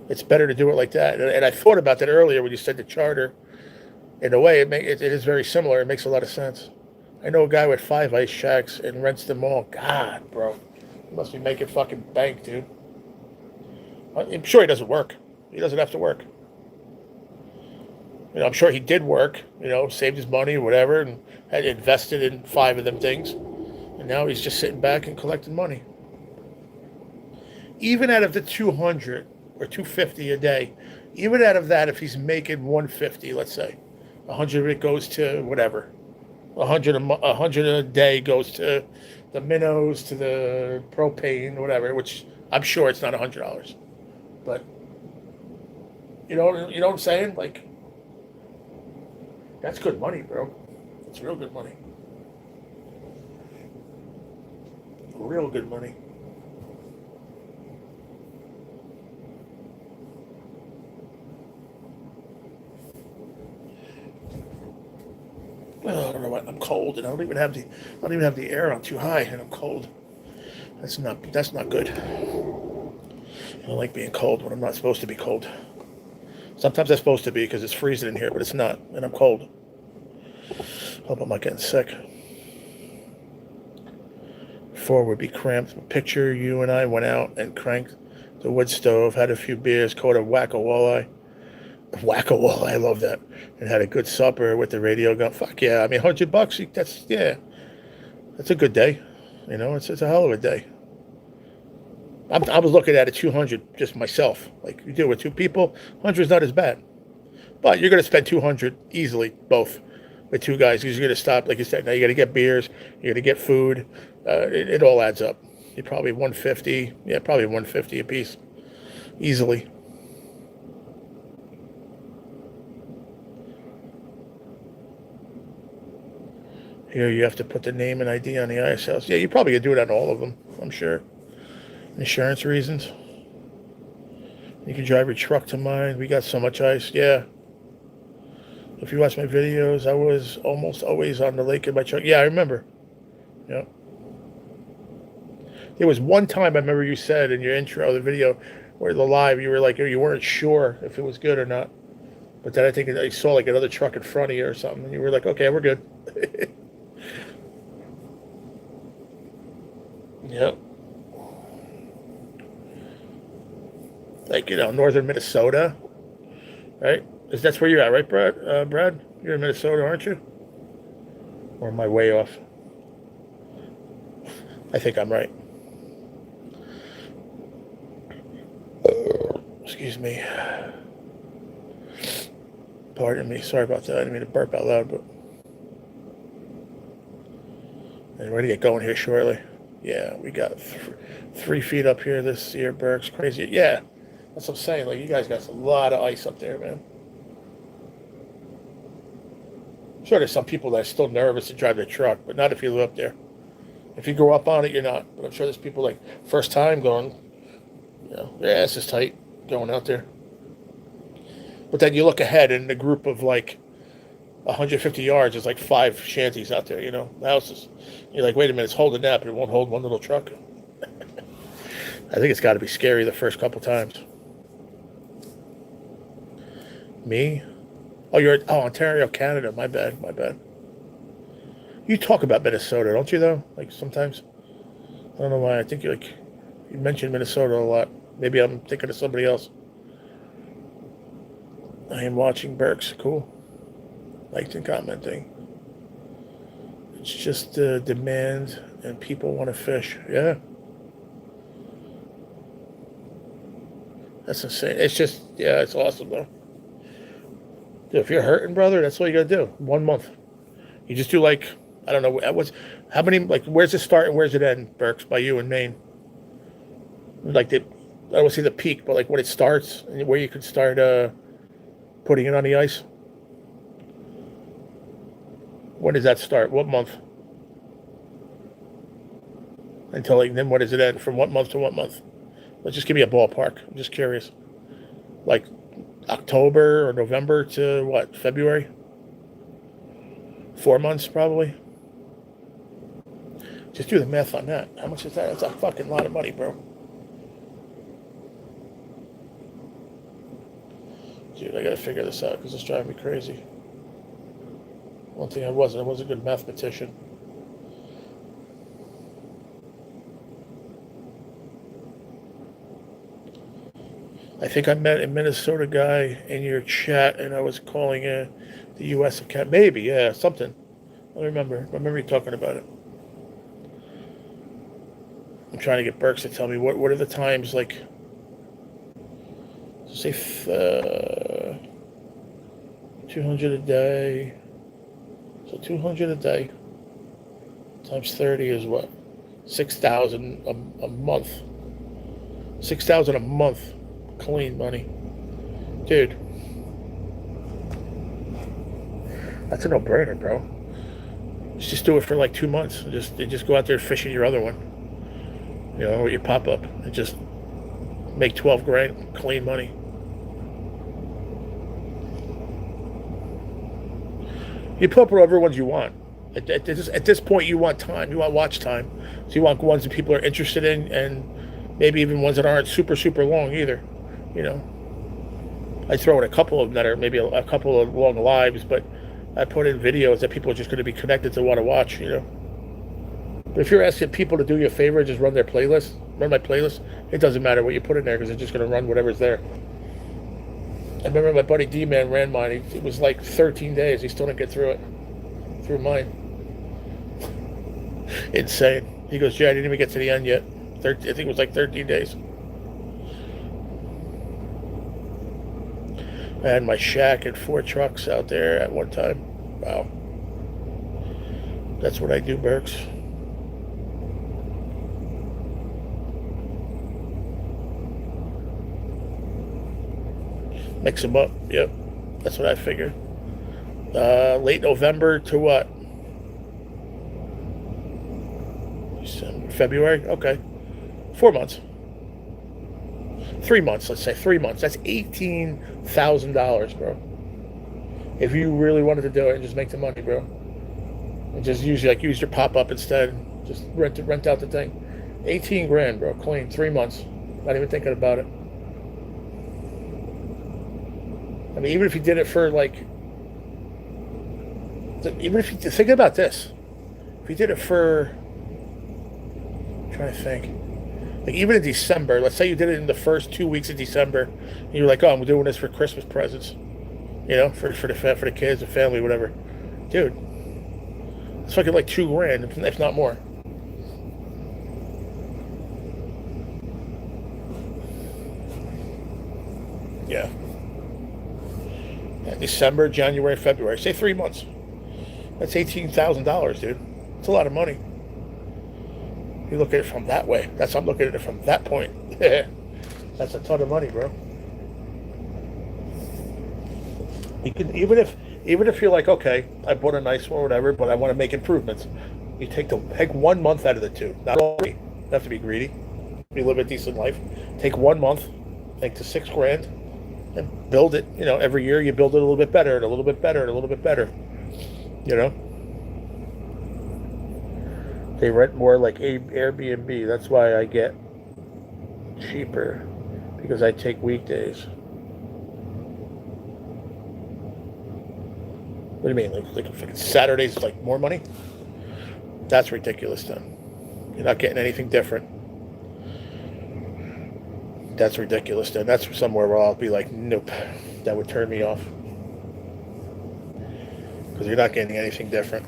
It's better to do it like that. And I thought about that earlier when you said the charter. In a way, it is very similar. It makes a lot of sense. I know a guy with 5 ice shacks and rents them all. God, bro. He must be making fucking bank, dude. I'm sure he doesn't work. He doesn't have to work. I'm sure he did work, saved his money, whatever, and had invested in 5 of them things. And now he's just sitting back and collecting money. Even out of the 200 or 250 a day, even out of that, if he's making 150, let's say, 100 of it goes to whatever. 100 a day goes to the minnows, to the propane, whatever, which I'm sure it's not $100. But you know what I'm saying? Like, that's good money, bro. It's real good money. Real good money. Oh, I don't know what. I'm cold, and I don't even have the air on too high, and I'm cold. That's not good. I don't like being cold when I'm not supposed to be cold. Sometimes I'm supposed to be because it's freezing in here, but it's not, and I'm cold. Hope I'm not getting sick. Floor would be cramped. Picture you and I went out and cranked the wood stove, had a few beers, caught a whack of walleye. Whack a walleye, I love that. And had a good supper with the radio going. Fuck yeah! I mean, $100. That's a good day. It's a hell of a day. I was looking at it 200 just myself. Like you do with two people, 100 is not as bad. But you're going to spend 200 easily, both with two guys, because you're going to stop, like you said. Now you got to get beers, you're going to get food. It all adds up. You probably 150. Yeah, probably 150 a piece, easily. Here you have to put the name and ID on the ice house. Yeah, you probably could do it on all of them. I'm sure. Insurance reasons. You can drive your truck to mine. We got so much ice. Yeah. If you watch my videos, I was almost always on the lake in my truck. Yeah, I remember. Yeah. There was one time I remember you said in your intro, the video, or the live, you were like, you weren't sure if it was good or not. But then I think I saw like another truck in front of you or something, and you were like, okay, we're good. Yep. Like, northern Minnesota, right? That's where you're at, right, Brad? Brad, you're in Minnesota, aren't you? Or am I way off? I think I'm right. Excuse me. Pardon me. Sorry about that. I didn't mean to burp out loud, but I'm ready to get going here shortly. Yeah, we got 3 feet up here this year, Burks. Crazy. Yeah, that's what I'm saying. Like, you guys got a lot of ice up there, man. I'm sure there's some people that are still nervous to drive their truck, but not if you live up there. If you go up on it, you're not. But I'm sure there's people like first time going, their ass is tight going out there. But then you look ahead and the group of like 150 yards is like 5 shanties out there, the houses. You're like, wait a minute, it's holding that, but it won't hold one little truck. I think it's got to be scary the first couple times. Me? Oh, Ontario, Canada. My bad. You talk about Minnesota, don't you, though? Like, sometimes. I don't know why. I think you mentioned Minnesota a lot. Maybe I'm thinking of somebody else. I am watching Burks. Cool. Liked and commenting. It's just demand and people want to fish. Yeah. That's insane. It's just, it's awesome, though. Dude, if you're hurting, brother, that's all you got to do. 1 month. You just do like, I don't know, how many, like, where's it start and where's it end, Burks, by you in Maine? Like, I don't see the peak, but like when it starts and where you can start putting it on the ice. When does that start? What month? Until like, then what does it end? From what month to what month? Let's just give me a ballpark. I'm just curious. Like October or November to what? February? 4 months probably. Just do the math on that. How much is that? That's a fucking lot of money, bro. Dude, I gotta figure this out because it's driving me crazy. One thing I was a good mathematician. I think I met a Minnesota guy in your chat, and I was calling the U.S. account. Maybe, yeah, something. I remember you talking about it. I'm trying to get Burks to tell me what are the times, like, say 200 a day. So 200 a day times 30 is what? 6,000 a month. 6,000 a month. Clean money. Dude. That's a no-brainer, bro. Just do it for like 2 months. Just go out there fishing your other one. With your pop-up. And just make 12 grand clean money. You put up whatever ones you want. At this point, you want time. You want watch time. So you want ones that people are interested in, and maybe even ones that aren't super, super long either. I throw in a couple of them that are maybe a couple of long lives, but I put in videos that people are just going to be connected to want to watch, But if you're asking people to do you a favor, just run my playlist, it doesn't matter what you put in there because it's just going to run whatever's there. I remember my buddy D-Man ran mine. It was like 13 days. He still didn't get through mine. Insane. He goes, I didn't even get to the end yet. I think it was like 13 days. I had my shack and 4 trucks out there at one time. Wow. That's what I do, Burks. Mix them up. Yep. That's what I figured. Late November to what? February? Okay. 4 months. 3 months, let's say 3 months. That's $18,000, bro. If you really wanted to do it and just make the money, bro, and just use your pop up instead, just rent out the thing. 18 grand, bro, clean. 3 months. Not even thinking about it. I mean, even if you did it for like, even if you think about this, if you did it for, I'm trying to think, like even in December, let's say you did it in the first 2 weeks of December, and you're like, oh, I'm doing this for Christmas presents, for the kids, the family, whatever, dude, it's fucking like 2 grand, if not more. Yeah. December, January, February. Say 3 months. That's $18,000, dude. It's a lot of money. You look at it from that way. I'm looking at it from that point. That's a ton of money, bro. You can even if you're like, okay, I bought a nice one or whatever, but I want to make improvements. You take 1 month out of the two. Not all 3. You have to be greedy. You live a decent life. Take 1 month, make to 6 grand, and build it. Every year you build it a little bit better and a little bit better and a little bit better. They rent more like Airbnb. That's why I get cheaper, because I take weekdays. What do you mean? Like Saturdays is like more money? That's ridiculous then. You're not getting anything different. That's ridiculous then. That's somewhere where I'll be like, nope. That would turn me off. Because you're not getting anything different.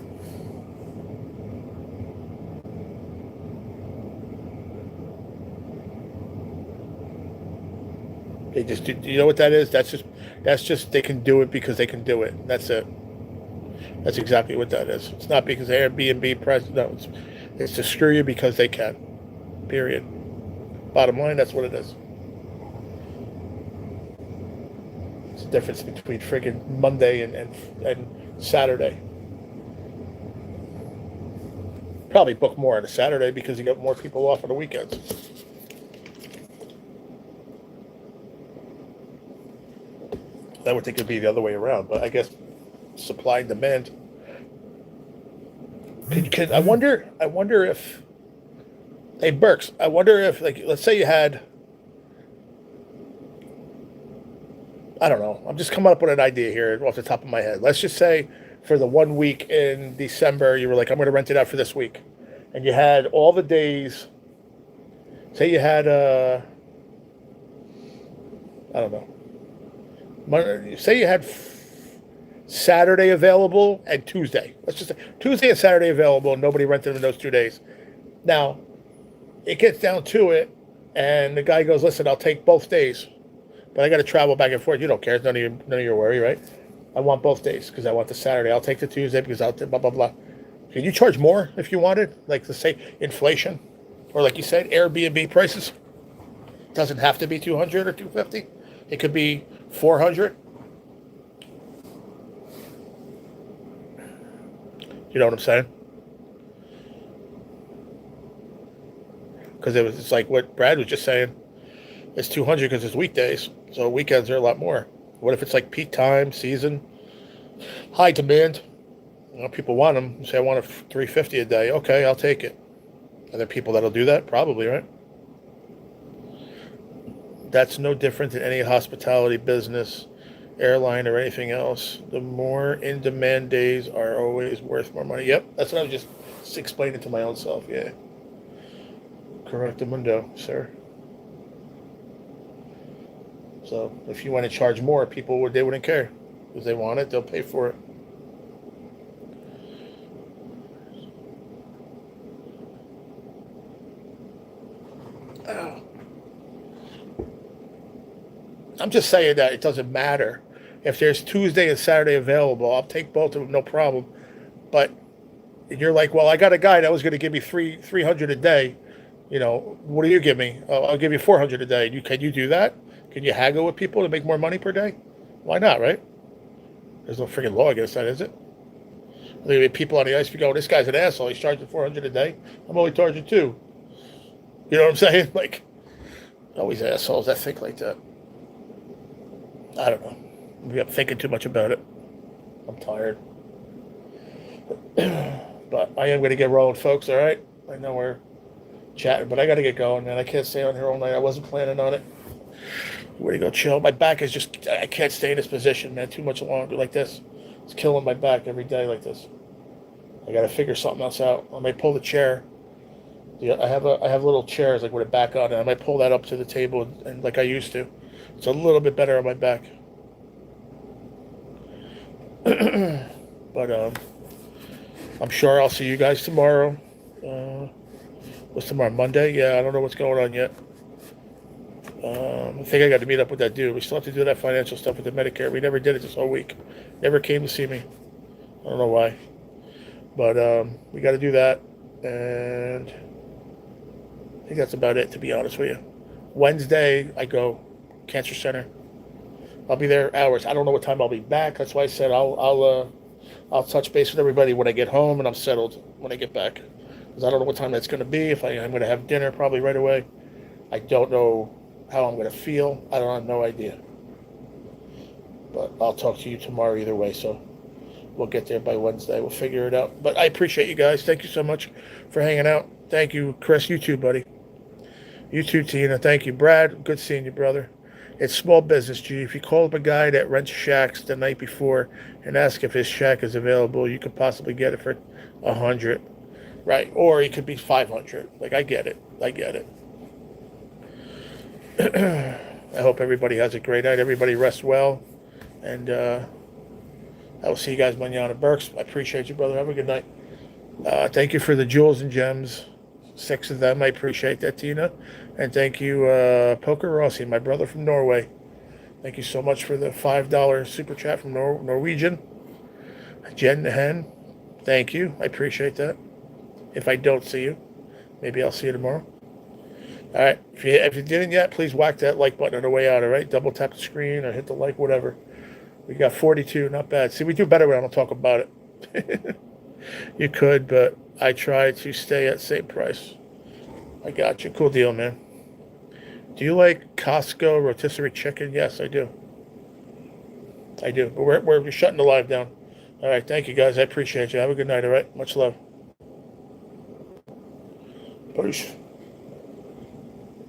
They just do. You know what that is? That's just they can do it because they can do it. That's it. That's exactly what that is. It's not because Airbnb price. No, it's to screw you because they can. Period. Bottom line, that's what it is. It's the difference between freaking Monday and Saturday. Probably book more on a Saturday because you get more people off on the weekends. I would think it'd be the other way around, but I guess supply and demand. I wonder if, hey Burks, I wonder if, like, let's say you had, I don't know, I'm just coming up with an idea here off the top of my head. Let's just say for the 1 week in December, you were like, I'm going to rent it out for this week. And you had all the days, say you had, I don't know, say you had Saturday available and Tuesday. Let's just say Tuesday and Saturday available, and nobody rented in those 2 days. Now, it gets down to it, and the guy goes, listen, I'll take both days, but I got to travel back and forth. You don't care. It's none of your worry, right? I want both days because I want the Saturday. I'll take the Tuesday because I'll blah, blah, blah. Can you charge more if you wanted? Like, let's say inflation, or like you said, Airbnb prices. It doesn't have to be 200 or 250. It could be 400. You know what I'm saying? Because it's like what Brad was just saying. It's 200 because it's weekdays, so weekends are a lot more. What if it's like peak time, season, high demand? People want them. You say, I want a 350 a day. Okay, I'll take it. Are there people that'll do that? Probably, right? That's no different than any hospitality business, airline, or anything else. The more in-demand days are always worth more money. Yep, that's what I was just explaining to my own self. Yeah. Correctamundo, sir. So if you want to charge more, they wouldn't care. If they want it, they'll pay for it. I'm just saying that it doesn't matter. If there's Tuesday and Saturday available, I'll take both of them, no problem. But you're like, well, I got a guy that was going to give me 300 a day. What do you give me? Oh, I'll give you 400 a day. Can you do that? Can you haggle with people to make more money per day? Why not, right? There's no freaking law against that, is it? There'll be people on the ice who go, this guy's an asshole. He's charging 400 a day. I'm only charging 2. You know what I'm saying? Like, always assholes that think like that. I don't know. Maybe I'm thinking too much about it. I'm tired. But I am going to get rolling, folks, all right? I know we're chatting, but I got to get going, man. I can't stay on here all night. I wasn't planning on it. Where to go chill? My back is just, I can't stay in this position, man, too much longer like this. It's killing my back every day like this. I got to figure something else out. I might pull the chair. Yeah, I have little chairs like with a back on it. I might pull that up to the table and like I used to. It's a little bit better on my back. But I'm sure I'll see you guys tomorrow. What's tomorrow? Monday? Yeah, I don't know what's going on yet. I think I got to meet up with that dude. We still have to do that financial stuff with the Medicare. We never did it this whole week. Never came to see me. I don't know why. But we got to do that. And I think that's about it, to be honest with you. Wednesday, I go cancer center. I'll be there hours. I don't know what time I'll be back. That's why I said I'll touch base with everybody when I get home and I'm settled when I get back. Because I don't know what time that's going to be. If I'm going to have dinner probably right away. I don't know how I'm going to feel. I don't have no idea. But I'll talk to you tomorrow either way. So we'll get there by Wednesday. We'll figure it out. But I appreciate you guys. Thank you so much for hanging out. Thank you, Chris. You too, buddy. You too, Tina. Thank you, Brad. Good seeing you, brother. It's small business, G. If you call up a guy that rents shacks the night before and ask if his shack is available, you could possibly get it for $100, right? Or it could be $500. Like, I get it. I get it. I hope everybody has a great night. Everybody rest well. And I will see you guys mañana. Burks, I appreciate you, brother. Have a good night. Thank you for the jewels and gems. 6 of them. I appreciate that, Tina. And thank you, Poker Rossi, my brother from Norway. Thank you so much for the $5 super chat from Norwegian. Jen the Hen, thank you. I appreciate that. If I don't see you, maybe I'll see you tomorrow. All right. If you didn't yet, please whack that like button on the way out, all right? Double tap the screen or hit the like, whatever. We got 42. Not bad. See, we do better when I don't talk about it. You could, but I try to stay at the same price. I got you. Cool deal, man. Do you like Costco rotisserie chicken? Yes, I do. I do. But we're shutting the live down. All right. Thank you, guys. I appreciate you. Have a good night, all right? Much love. Peace.